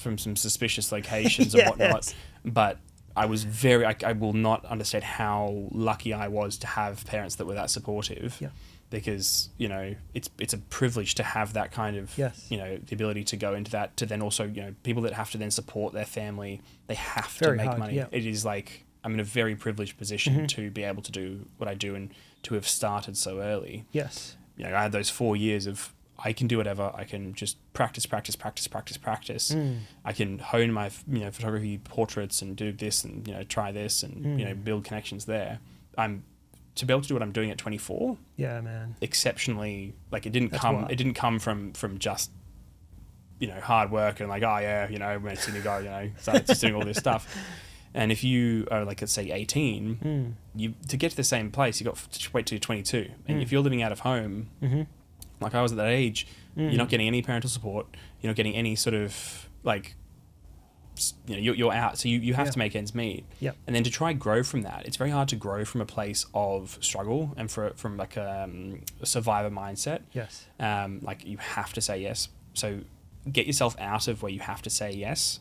Speaker 1: from some suspicious locations and whatnot. But I was I will not understand how lucky I was to have parents that were that supportive.
Speaker 2: Yeah.
Speaker 1: Because, it's a privilege to have that kind of, the ability to go into that, to then also, people that have to then support their family, they have to make money. Yeah. It is like, I'm in a very privileged position to be able to do what I do and to have started so early.
Speaker 2: Yes.
Speaker 1: I had those 4 years of, I can do whatever. I can just practice. I can hone my, photography portraits and do this and, try this and, build connections there. To be able to do what I'm doing at 24,
Speaker 2: yeah, man,
Speaker 1: exceptionally, like it didn't come from just, hard work and like, we're Sydney guy, started just doing all this stuff. And if you are like, let's say 18, to get to the same place, you got to wait till you're 22. And if you're living out of home, like I was at that age, you're not getting any parental support. You're not getting any sort of like, you're out, so you have to make ends meet.
Speaker 2: Yep.
Speaker 1: And then to try grow from that, it's very hard to grow from a place of struggle and from like a survivor mindset.
Speaker 2: Yes.
Speaker 1: Like you have to say yes. So get yourself out of where you have to say yes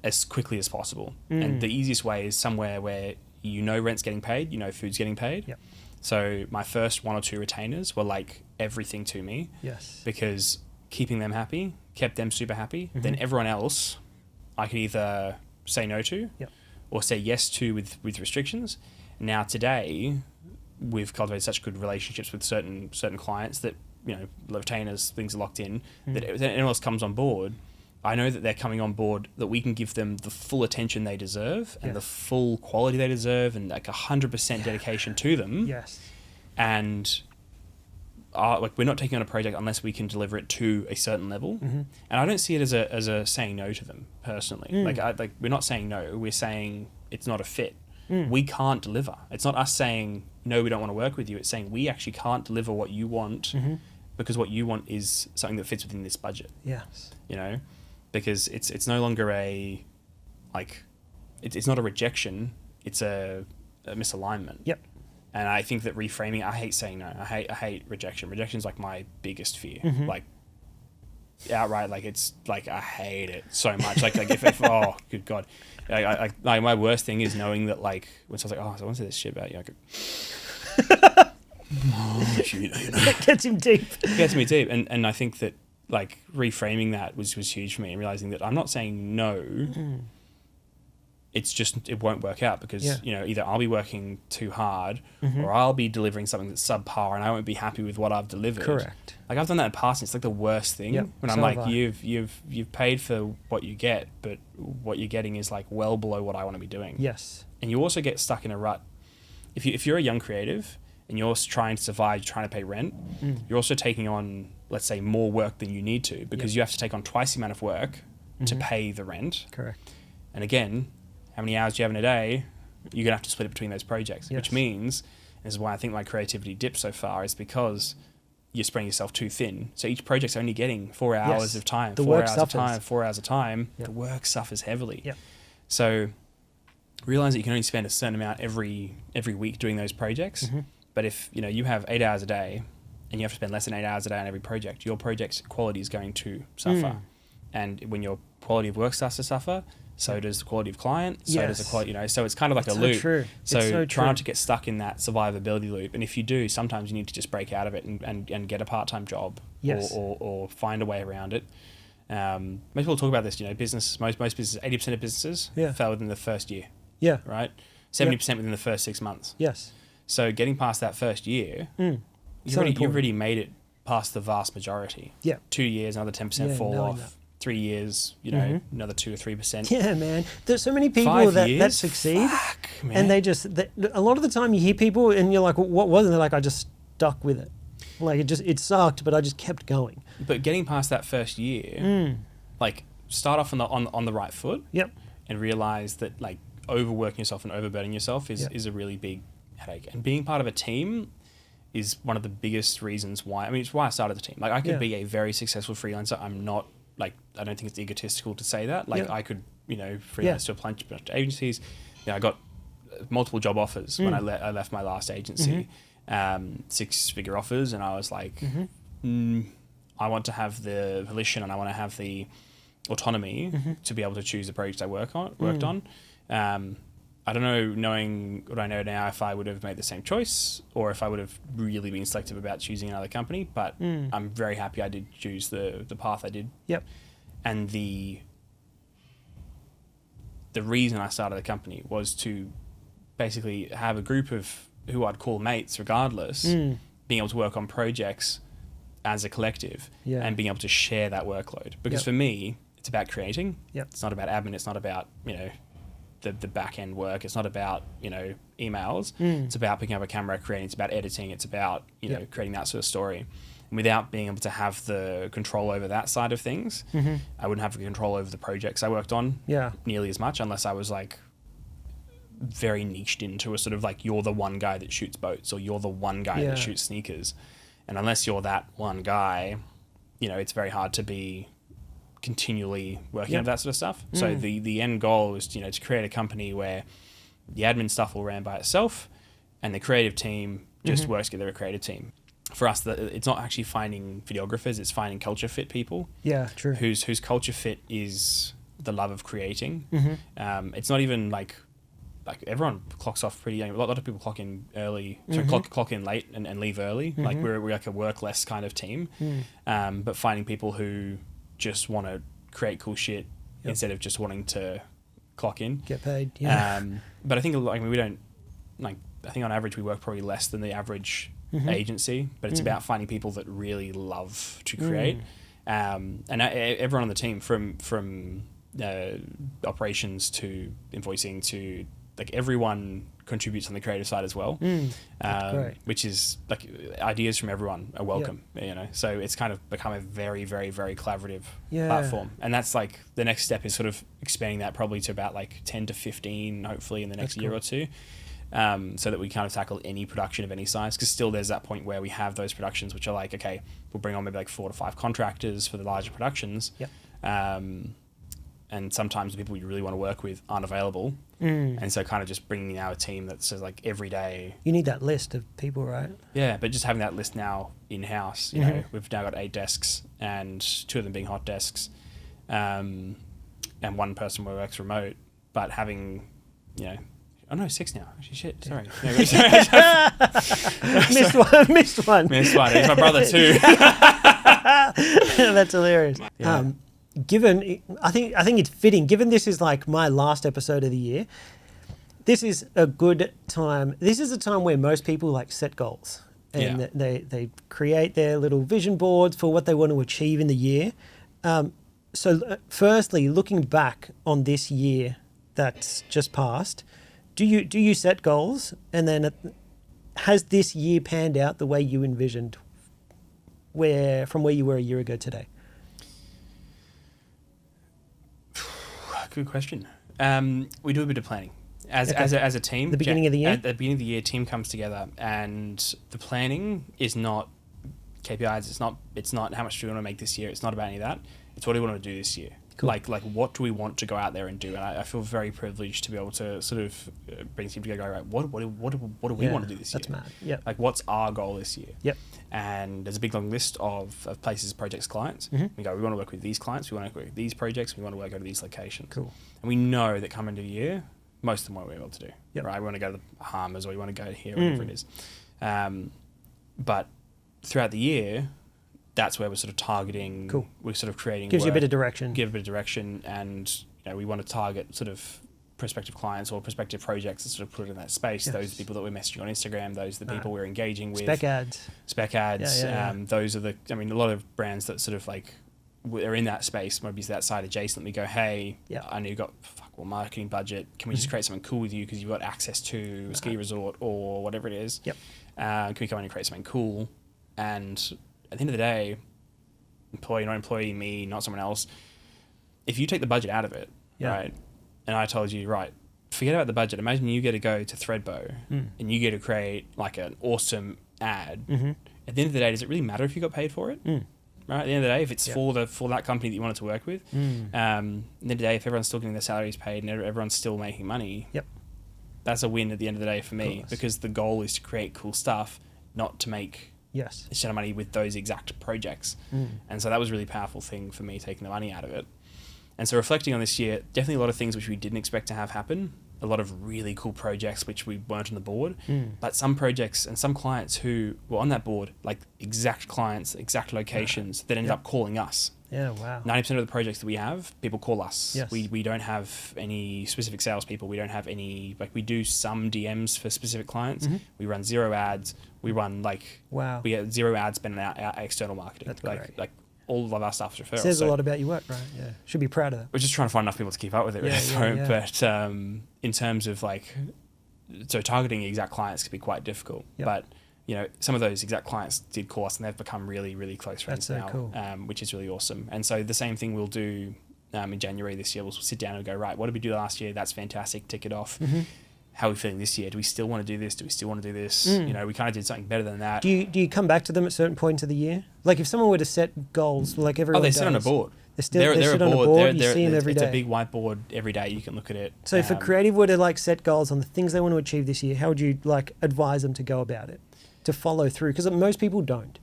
Speaker 1: as quickly as possible. And the easiest way is somewhere where rent's getting paid, food's getting paid.
Speaker 2: Yep.
Speaker 1: So my first 1 or 2 retainers were like everything to me.
Speaker 2: Yes.
Speaker 1: Because keeping them happy kept them super happy. Then everyone else I could either say no to or say yes to with restrictions. Now today, we've cultivated such good relationships with certain clients that, retainers, things are locked in, that if anyone else comes on board, I know that they're coming on board, that we can give them the full attention they deserve and the full quality they deserve and like 100% dedication to them.
Speaker 2: Yes. And
Speaker 1: we're not taking on a project unless we can deliver it to a certain level, and I don't see it as a saying no to them personally. Like we're not saying no. We're saying it's not a fit. We can't deliver. It's not us saying no, we don't want to work with you. It's saying we actually can't deliver what you want because what you want is something that fits within this budget.
Speaker 2: Yes.
Speaker 1: Because it's no longer it's not a rejection. It's a misalignment.
Speaker 2: Yep.
Speaker 1: And I think that reframing, I hate saying no. I hate rejection. Rejection's like my biggest fear. Like outright, like it's like I hate it so much. Like if oh good God, like my worst thing is knowing that like when someone's like, oh, I want to say this shit about you. I go, oh, shit,
Speaker 2: It gets him deep.
Speaker 1: It gets me deep, and I think that like reframing that was huge for me and realizing that I'm not saying no it won't work out because, either I'll be working too hard or I'll be delivering something that's subpar and I won't be happy with what I've delivered.
Speaker 2: Correct.
Speaker 1: Like I've done that in the past and it's like the worst thing when I'm like, you've paid for what you get, but what you're getting is like well below what I want to be doing.
Speaker 2: Yes.
Speaker 1: And you also get stuck in a rut. If you're a young creative and you're trying to survive, you're trying to pay rent, you're also taking on, let's say, more work than you need to because you have to take on twice the amount of work to pay the rent.
Speaker 2: Correct.
Speaker 1: And again, how many hours do you have in a day? You're going to have to split it between those projects, which means, this is why I think my creativity dipped so far, is because you're spreading yourself too thin. So each project's only getting 4 hours of time, 4 hours of time, 4 hours of time. The work suffers heavily. So realize that you can only spend a certain amount every week doing those projects. But if you have 8 hours a day and you have to spend less than 8 hours a day on every project, your project's quality is going to suffer. And when your quality of work starts to suffer, so does the quality of client, so does the quality, so it's kind of like a loop.
Speaker 2: True.
Speaker 1: So try not to get stuck in that survivability loop. And if you do, sometimes you need to just break out of it and get a part-time job or find a way around it. Most people talk about this, business, most businesses, 80% of businesses fail within the first year. Yeah. Right? 70% within the first 6 months.
Speaker 2: Yes.
Speaker 1: So getting past that first year, you've already made it past the vast majority. Yeah. 2 years, another 10% fall off.
Speaker 2: That.
Speaker 1: 3 years, another 2 or 3%.
Speaker 2: Yeah, man. There's so many people that succeed, and a lot of the time you hear people and you're like, well, what was it? They're like, I just stuck with it. Like it sucked, but I just kept going.
Speaker 1: But getting past that first year, like start off on the right foot. Yep. And realize that like overworking yourself and overburdening yourself is a really big headache. And being part of a team is one of the biggest reasons why. I mean, it's why I started the team. Like I could be a very successful freelancer. I'm not. Like, I don't think it's egotistical to say that. Like, I could, freelance to a bunch of agencies. I got multiple job offers when I left my last agency, 6-figure offers, and I was like, I want to have the volition and I want to have the autonomy to be able to choose the projects I worked on. I don't know, knowing what I know now, if I would have made the same choice or if I would have really been selective about choosing another company, but I'm very happy I did choose the path I did. Yep. And the reason I started the company was to basically have a group of who I'd call mates regardless, being able to work on projects as a collective and being able to share that workload. Because for me, it's about creating. Yep. It's not about admin. It's not about, the back end work. It's not about emails. It's about picking up a camera, creating. It's about editing. It's about creating that sort of story. And without being able to have the control over that side of things, I wouldn't have the control over the projects I worked on nearly as much, unless I was like very niched into a sort of like, you're the one guy that shoots boats or you're the one guy that shoots sneakers. And unless you're that one guy, it's very hard to be continually working on that sort of stuff. So the end goal is to create a company where the admin stuff will run by itself and the creative team just works together, a creative team. For us, it's not actually finding videographers, it's finding culture fit people. Yeah, true. Whose culture fit is the love of creating. It's not even like everyone clocks off pretty young. A lot of people clock in early, clock in late and leave early. Like we're like a work less kind of team. But finding people who just want to create cool shit instead of just wanting to clock in, get paid. But I think we don't I think on average we work probably less than the average agency, but it's about finding people that really love to create. And everyone on the team, from operations to invoicing to like everyone contributes on the creative side as well, which is like ideas from everyone are welcome. So it's kind of become a very, very, very collaborative platform, and that's like the next step is sort of expanding that probably to about like 10 to 15 hopefully in the next year or two, so that we kind of tackle any production of any size, because still there's that point where we have those productions which are like, okay, we'll bring on maybe like 4 to 5 contractors for the larger productions, and sometimes the people you really want to work with aren't available. And so kind of just bringing now a team that says like every day. You need that list of people, right? Yeah, but just having that list now in-house, we've now got 8 desks and 2 of them being hot desks, and 1 person works remote, but having, 6 now. Actually, shit, sorry. Missed one. It's my brother too.
Speaker 2: That's hilarious. given, I think it's fitting, given this is like my last episode of the year, this is a good time. This is a time where most people like set goals and they create their little vision boards for what they want to achieve in the year. So firstly, looking back on this year that's just passed, do you set goals? And then has this year panned out the way you envisioned from where you were a year ago today?
Speaker 1: Good question. We do a bit of planning as a team.
Speaker 2: The beginning of the year?
Speaker 1: At the beginning of the year, team comes together, and the planning is not KPIs. It's not how much do we want to make this year. It's not about any of that. It's what do we want to do this year.
Speaker 2: Cool.
Speaker 1: Like what do we want to go out there and do? And I feel very privileged to be able to sort of bring the team together. Right, what do we want to do this year?
Speaker 2: That's mad. Yeah.
Speaker 1: Like what's our goal this year?
Speaker 2: Yep.
Speaker 1: And there's a big long list of places, projects, clients.
Speaker 2: Mm-hmm.
Speaker 1: We want to work with these clients. We want to work with these projects. We want to work over these locations.
Speaker 2: Cool.
Speaker 1: And we know that coming to the year, most of them won't be able to do.
Speaker 2: Yep.
Speaker 1: Right? We want to go to the Bahamas or we want to go here, whatever it is. But throughout the year, that's where we're sort of targeting.
Speaker 2: Cool.
Speaker 1: We're sort of creating.
Speaker 2: Gives you a bit of direction.
Speaker 1: Give a bit of direction, and we want to target sort of prospective clients or prospective projects and sort of put it in that space.
Speaker 2: Yes.
Speaker 1: Those are the people that we're messaging on Instagram. Those are the people we're engaging with.
Speaker 2: Spec ads.
Speaker 1: Yeah. Those are a lot of brands that sort of like are in that space, maybe that side adjacently go, hey, I know you've got marketing budget. Can we just create something cool with you because you've got access to a ski resort or whatever it is?
Speaker 2: Yep.
Speaker 1: Can we come in and create something cool? And at the end of the day, employee, not employee, me, not someone else. If you take the budget out of it, right, and I told you, right, forget about the budget. Imagine you get to go to Threadbow and you get to create like an awesome ad. Mm-hmm. At the end of the day, does it really matter if you got paid for it? Right, at the end of the day, if it's for that company that you wanted to work with, at the end of the day, if everyone's still getting their salaries paid and everyone's still making money, that's a win at the end of the day for me, because the goal is to create cool stuff, not to make a shit of money with those exact projects. And so that was a really powerful thing for me, taking the money out of it. And so reflecting on this year, definitely a lot of things which we didn't expect to have happen. A lot of really cool projects which we weren't on the board, but some projects and some clients who were on that board, like exact clients, exact locations, that ended up calling us.
Speaker 2: Yeah, wow.
Speaker 1: 90% of the projects that we have, people call us.
Speaker 2: Yes.
Speaker 1: We don't have any specific salespeople. We don't have any, we do some DMs for specific clients. We run 0 ads. We run we get 0 ad spend on our external marketing.
Speaker 2: That's great.
Speaker 1: Like all of our stuff is referrals.
Speaker 2: Says a lot about your work, right? Yeah. Should be proud of that.
Speaker 1: We're just trying to find enough people to keep up with it. But in terms of so targeting exact clients can be quite difficult. But some of those exact clients did call us and they've become really, really close friends now,
Speaker 2: cool.
Speaker 1: Which is really awesome. And so the same thing we'll do in January this year. We'll sit down and go, right, what did we do last year? That's fantastic. Tick it off. How are we feeling this year? Do we still want to do this? Do we still want to do this? We kind of did something better than that.
Speaker 2: Do you come back to them at certain points of the year? Like if someone were to set goals, like everyone does.
Speaker 1: They sit on a board.
Speaker 2: They sit on a board. You see them every day.
Speaker 1: It's a big whiteboard every day. You can look at it.
Speaker 2: So if a creative were to set goals on the things they want to achieve this year, how would you advise them to go about it, to follow through? Because most people don't.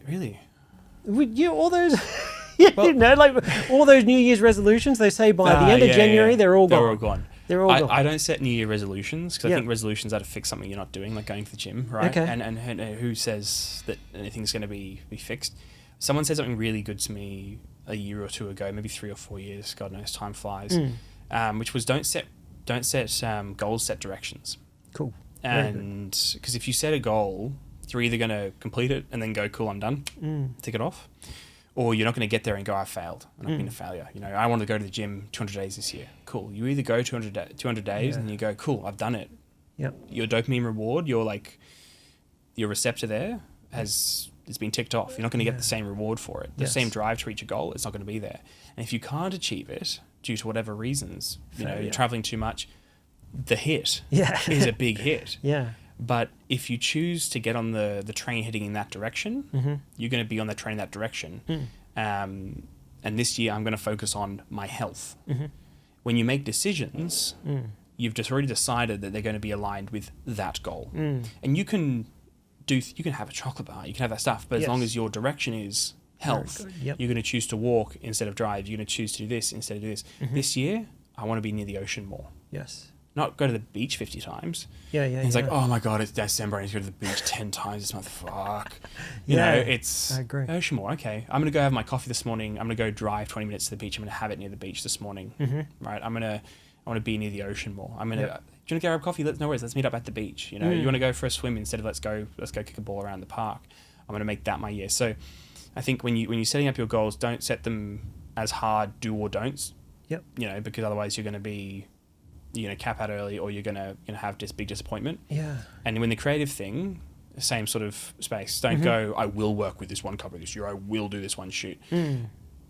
Speaker 1: Really?
Speaker 2: All those... all those New Year's resolutions, they say by the end of January, they're all gone. They're all gone.
Speaker 1: I don't set New Year resolutions because I think resolutions are to fix something you're not doing, like going to the gym, right?
Speaker 2: Okay.
Speaker 1: And who says that anything's going to be fixed? Someone said something really good to me a year or two ago, maybe 3 or 4 years, God knows, time flies, which was don't set goals, set directions.
Speaker 2: Cool.
Speaker 1: And because if you set a goal, you're either going to complete it and then go, cool, I'm done, tick it off. Or you're not going to get there and go, I failed, and I've been a failure. I wanted to go to the gym 200 days this year. Cool. You either go 200 days and you go, cool, I've done it.
Speaker 2: Yep.
Speaker 1: Your dopamine reward, your receptor there it's been ticked off. You're not going to get the same reward for it. The same drive to reach a goal, it's not going to be there. And if you can't achieve it due to whatever reasons, you're traveling too much, the hit is a big hit.
Speaker 2: Yeah.
Speaker 1: But if you choose to get on the train heading in that direction, you're going to be on the train in that direction. And this year, I'm going to focus on my health. When you make decisions, you've just already decided that they're going to be aligned with that goal. And you can have a chocolate bar, you can have that stuff, but as long as your direction is health, you're going to choose to walk instead of drive. You're going to choose to do this instead of do this. This year, I want to be near the ocean more.
Speaker 2: Yes.
Speaker 1: not go to the beach 50 times.
Speaker 2: Yeah.
Speaker 1: And he's like, oh my God, it's December. I need to go to the beach 10 times this month. Fuck. You know, it's
Speaker 2: I agree.
Speaker 1: Ocean more. Okay. I'm going to go have my coffee this morning. I'm going to go drive 20 minutes to the beach. I'm going to have it near the beach this morning. Right. I want to be near the ocean more. I'm going to, do you want to go grab coffee? No worries. Let's meet up at the beach. You know, you want to go for a swim instead of let's go kick a ball around the park. I'm going to make that my year. So I think when you're setting up your goals, don't set them as hard do or don'ts.
Speaker 2: Yep.
Speaker 1: You know, because otherwise you're going to cap out early, or you're going to have this big disappointment. Yeah. And when the creative thing, same sort of space. Don't go, I will work with this one company this year. I will do this one shoot.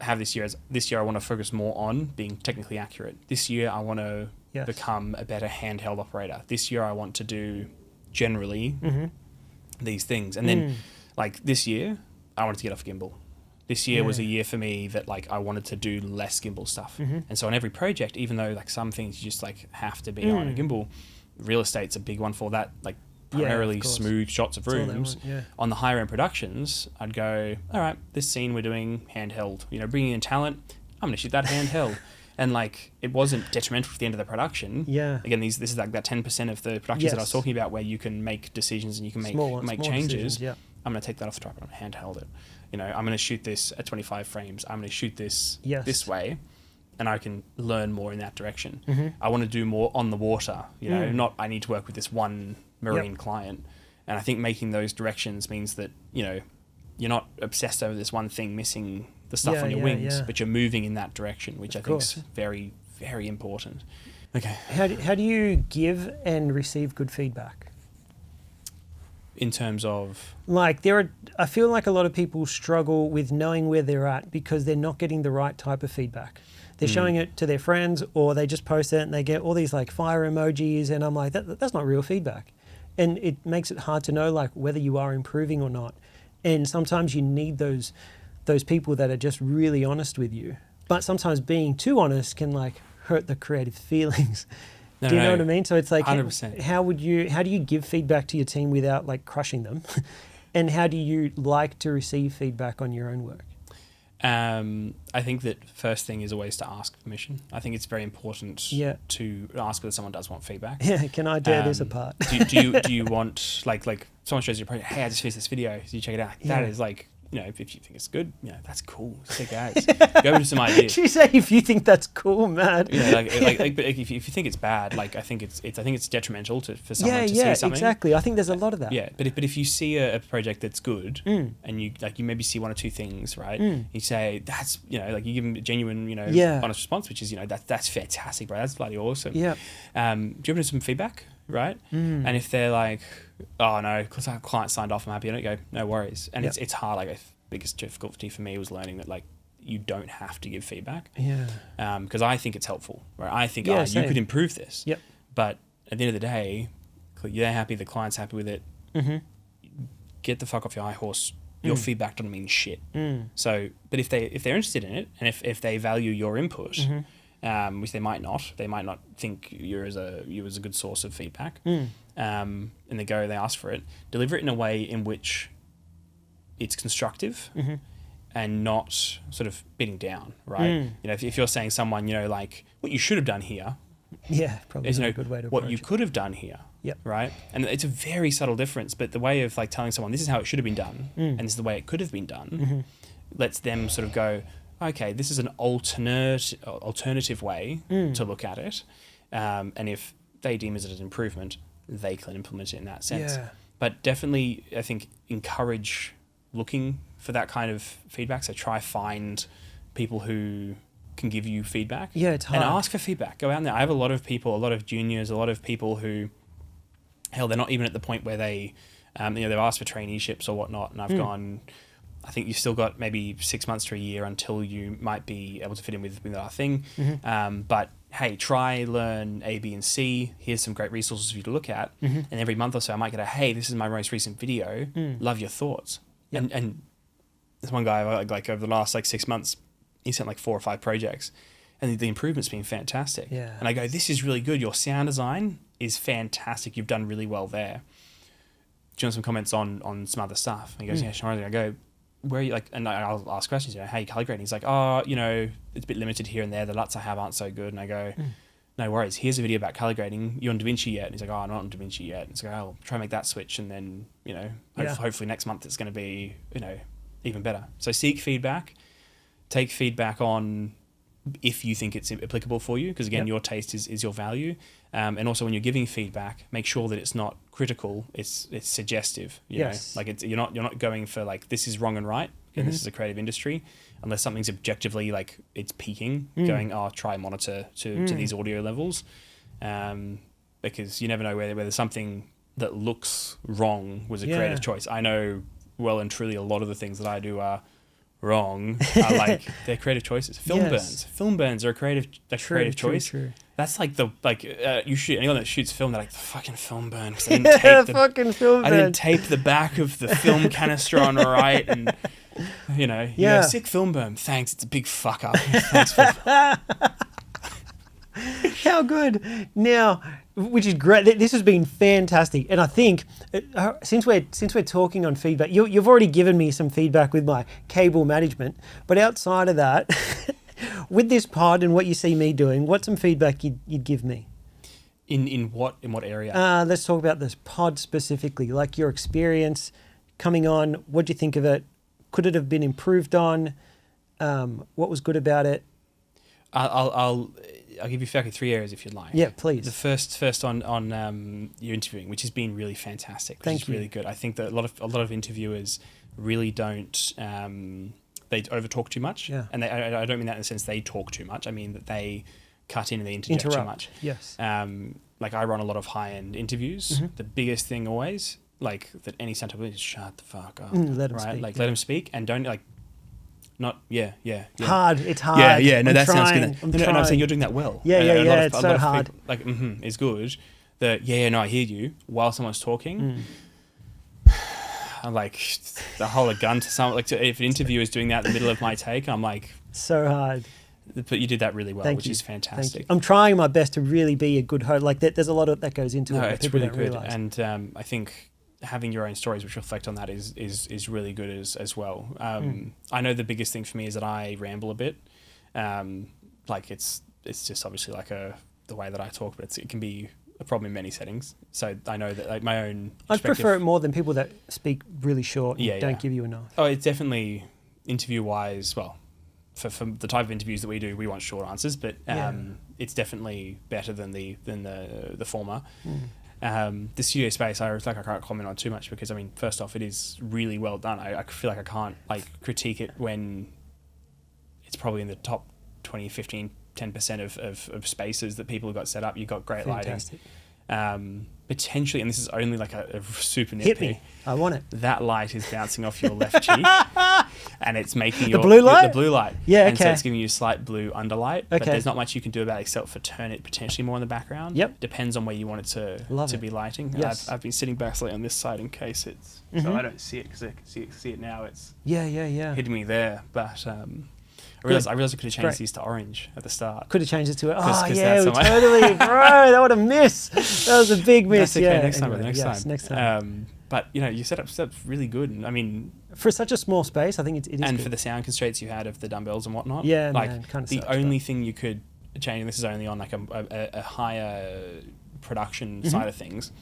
Speaker 1: Have this year I want to focus more on being technically accurate. This year I want to become a better handheld operator. This year I want to do generally these things. And then like this year I wanted to get off gimbal. This year was a year for me that like I wanted to do less gimbal stuff. And so on every project, even though like some things you just like have to be on a gimbal, real estate's a big one for that, like primarily smooth shots of rooms. On the higher end productions, I'd go, all right, this scene we're doing handheld, you know, bringing in talent, I'm going to shoot that handheld. And like, it wasn't detrimental to the end of the production. Again, this is like that 10% of the productions that I was talking about where you can make decisions and you can make changes. I'm going to take that off the tripod and handheld it. You know, I'm going to shoot this at 25 frames. I'm going to shoot this this way, and I can learn more in that direction. I want to do more on the water, you know, not I need to work with this one marine client. And I think making those directions means that, you know, you're not obsessed over this one thing missing the stuff on your wings, but you're moving in that direction, which I think is very, very important. Okay.
Speaker 2: How do you give and receive good feedback?
Speaker 1: In terms of?
Speaker 2: Like I feel like a lot of people struggle with knowing where they're at because they're not getting the right type of feedback. They're showing it to their friends, or they just post it and they get all these like fire emojis, and I'm like, that's not real feedback. And it makes it hard to know like whether you are improving or not. And sometimes you need those people that are just really honest with you. But sometimes being too honest can like hurt the creative feelings. Do you know what I mean? So it's like,
Speaker 1: 100%.
Speaker 2: how do you give feedback to your team without like crushing them? And how do you like to receive feedback on your own work?
Speaker 1: I think that first thing is always to ask permission. I think it's very important to ask whether someone does want feedback.
Speaker 2: Yeah, can I tear this apart?
Speaker 1: do you want like someone shows you a project, hey, I just finished this video, so you check it out. That is like, you know, if you think it's good, you know, that's cool. Sick as. Go with some ideas.
Speaker 2: You say if you think that's cool, man.
Speaker 1: Yeah, but if you think it's bad, like I think it's detrimental for someone to see something.
Speaker 2: Yeah, exactly. I think there's a lot of that.
Speaker 1: Yeah, but if you see a project that's good and you maybe see one or two things, right? You say that's, you know, like you give them a genuine, you know, honest response, which is, you know, that's fantastic, bro. That's bloody awesome. Yeah. Do you give them some feedback? Right? And if they're like, oh no, because our client signed off, I'm happy, I don't go, no worries. And it's hard. Like the biggest difficulty for me was learning that like you don't have to give feedback. Yeah. Because I think it's helpful. Right? I think you could improve this. Yep. But at the end of the day, you're happy, the client's happy with it. Get the fuck off your high horse. Your feedback doesn't mean shit. So, but if they're interested in it, and if they value your input. Which they might not think you as a good source of feedback, and they ask for it, deliver it in a way in which it's constructive and not sort of beating down, right? You know, if you're saying someone, you know, like what you should have done here,
Speaker 2: probably
Speaker 1: is, you know,
Speaker 2: a good way to
Speaker 1: what you
Speaker 2: approach
Speaker 1: could have done here, right? And it's a very subtle difference, but the way of like telling someone this is how it should have been done and this is the way it could have been done, lets them sort of go, okay, this is an alternative way to look at it. And if they deem it as an improvement, they can implement it in that sense. Yeah. But definitely, I think, encourage looking for that kind of feedback. So try find people who can give you feedback. Yeah, it's hard. And ask for feedback. Go out there. I have a lot of people, a lot of juniors, a lot of people who, hell, they're not even at the point where they, you know, they've asked for traineeships or whatnot. And I've gone, I think you've still got maybe 6 months to a year until you might be able to fit in with our thing. But hey, try, learn A, B, and C. Here's some great resources for you to look at. And every month or so, I might get a, hey, this is my most recent video. Love your thoughts. Yep. And there's one guy, like over the last like 6 months, he sent like 4 or 5 projects. And the improvement's been fantastic. Yeah. And I go, this is really good. Your sound design is fantastic. You've done really well there. Do you want some comments on some other stuff? And he goes, yeah, sure. I go, where are you, like, and I'll ask questions, you know, how you color grading? He's like, oh, you know, it's a bit limited here and there. The LUTs I have aren't so good. And I go, no worries. Here's a video about color grading. You on DaVinci yet? And he's like, oh, I'm not on DaVinci yet. And it's like, oh, I'll try and make that switch. And then, hopefully next month it's going to be, even better. So seek feedback, take feedback on if you think it's applicable for you. Because again, your taste is your value. And also when you're giving feedback, make sure that it's not critical. It's suggestive. You know? Like you're not going for like, this is wrong and right. And this is a creative industry, unless something's objectively like it's peaking, going, oh, try monitor to these audio levels, because you never know whether something that looks wrong was a creative choice. I know well and truly a lot of the things that I do are wrong. Are like they're creative choices. Film burns are a creative choice. True. That's like you shoot anyone that shoots film. They're like the fucking film burn. I didn't tape the back of the film canister on right and. Sick film burn. Thanks, it's a big fuck up. Thanks for
Speaker 2: How good. Now, which is great. This has been fantastic, and I think since we're talking on feedback, you've already given me some feedback with my cable management. But outside of that, with this pod and what you see me doing, what's some feedback you'd give me?
Speaker 1: In what area?
Speaker 2: Let's talk about this pod specifically, like your experience coming on. What do you think of it? Could it have been improved on? What was good about it?
Speaker 1: I'll give you feedback in 3 areas if you'd like.
Speaker 2: Yeah, please.
Speaker 1: The first on your interviewing, which has been really fantastic. Which is really good. I think that a lot of interviewers really don't they overtalk too much.
Speaker 2: Yeah.
Speaker 1: And I don't mean that in the sense they talk too much. I mean that they cut in and they interject too much.
Speaker 2: Yes.
Speaker 1: Like I run a lot of high-end interviews. The biggest thing always. Like that any center is shut the fuck up.
Speaker 2: Let them speak.
Speaker 1: Like let them speak and don't like not
Speaker 2: hard. It's hard.
Speaker 1: No, that sounds good.
Speaker 2: No,
Speaker 1: I'm saying you're doing that well.
Speaker 2: It's so hard.
Speaker 1: People, is good. I hear you while someone's talking. I'm like I hold a gun to someone. Like if an interviewer is doing that in the middle of my take, I'm like
Speaker 2: so hard.
Speaker 1: But you did that really well, which is fantastic.
Speaker 2: I'm trying my best to really be a good host. Like there's a lot of that goes into it.
Speaker 1: It's really good, realize. And I think. Having your own stories which reflect on that is really good as well. I know the biggest thing for me is that I ramble a bit. Like it's just obviously like the way that I talk, but it can be a problem in many settings. So I know that like my own
Speaker 2: I'd prefer it more than people that speak really short and don't give you enough.
Speaker 1: Oh, it's definitely interview wise. Well, for the type of interviews that we do, we want short answers, but it's definitely better than the former. The studio space, I can't comment on too much because, I mean, first off, it is really well done. I feel like I can't critique it when it's probably in the top 20, 15, 10% of spaces that people have got set up. You've got great
Speaker 2: Fantastic.
Speaker 1: lighting. Potentially, and this is only like a super nitpick.
Speaker 2: Hit me. I want it.
Speaker 1: That light is bouncing off your left cheek and it's making
Speaker 2: the blue light?
Speaker 1: The blue light.
Speaker 2: Yeah, okay.
Speaker 1: And so it's giving you a slight blue underlight. But there's not much you can do about it except for turn it potentially more in the background.
Speaker 2: Yep.
Speaker 1: Depends on where you want it to be lighting.
Speaker 2: Yes.
Speaker 1: I've been sitting back slightly on this side in case it's... So I don't see it because I can see it now. It's hitting me there. But... I realised I could have changed these to orange at the start.
Speaker 2: Could have changed it to it.
Speaker 1: Totally,
Speaker 2: bro. That would have missed. That was a big miss.
Speaker 1: That's okay.
Speaker 2: Next time.
Speaker 1: But your setup's really good. And I mean,
Speaker 2: for such a small space, I think it is. And
Speaker 1: good. For the sound constraints you had of the dumbbells and whatnot.
Speaker 2: Yeah,
Speaker 1: the only thing you could change, and this is only on like a higher production side of things,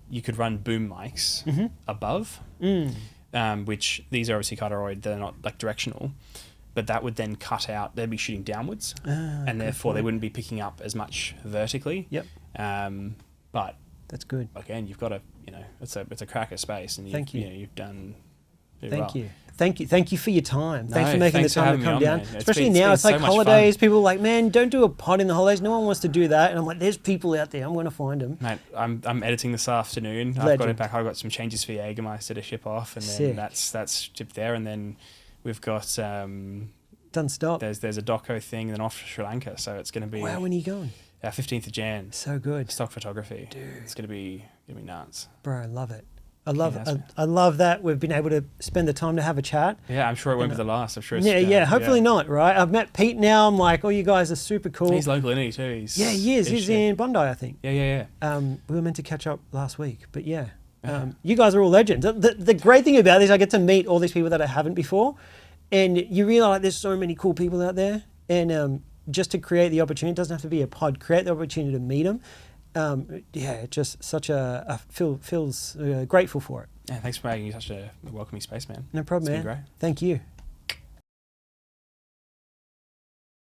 Speaker 1: you could run boom mics above, which these are obviously cardioid. They're not like directional. But that would then cut out, they'd be shooting downwards, and therefore they wouldn't be picking up as much vertically.
Speaker 2: Yep.
Speaker 1: But
Speaker 2: that's good.
Speaker 1: Again, you've got it's a cracker space, and you've done very well.
Speaker 2: Thank you for your time. Thanks for making the time to come down.
Speaker 1: Man.
Speaker 2: Especially now, it's like holidays. People are like, man, don't do a pod in the holidays. No one wants to do that. And I'm like, there's people out there. I'm going to find them.
Speaker 1: Mate, I'm editing this afternoon. I've got it back. I've got some changes for Jägermeister to ship off, and then that's shipped there, and then. We've got
Speaker 2: done stop.
Speaker 1: There's a doco thing, and then off to Sri Lanka. So it's going to be.
Speaker 2: Wow, when are you going?
Speaker 1: 15th of Jan.
Speaker 2: So good.
Speaker 1: Stock photography.
Speaker 2: Dude,
Speaker 1: it's going to be nuts.
Speaker 2: Bro, I love it. I love that we've been able to spend the time to have a chat.
Speaker 1: Yeah, I'm sure it won't be the last. I'm sure.
Speaker 2: It's hopefully not. Right. I've met Pete now. I'm like, oh, you guys are super cool.
Speaker 1: He's local, isn't he? Too.
Speaker 2: He is. He's in Bondi, I think.
Speaker 1: Yeah.
Speaker 2: We were meant to catch up last week, but yeah. You guys are all legends. The great thing about this, I get to meet all these people that I haven't before. And you realize there's so many cool people out there. And just to create the opportunity. It doesn't have to be a pod. Create the opportunity to meet them. Just such feels grateful for it.
Speaker 1: Yeah, thanks for making such a welcoming space, man.
Speaker 2: No problem,
Speaker 1: It's been
Speaker 2: man.
Speaker 1: great.
Speaker 2: Thank you.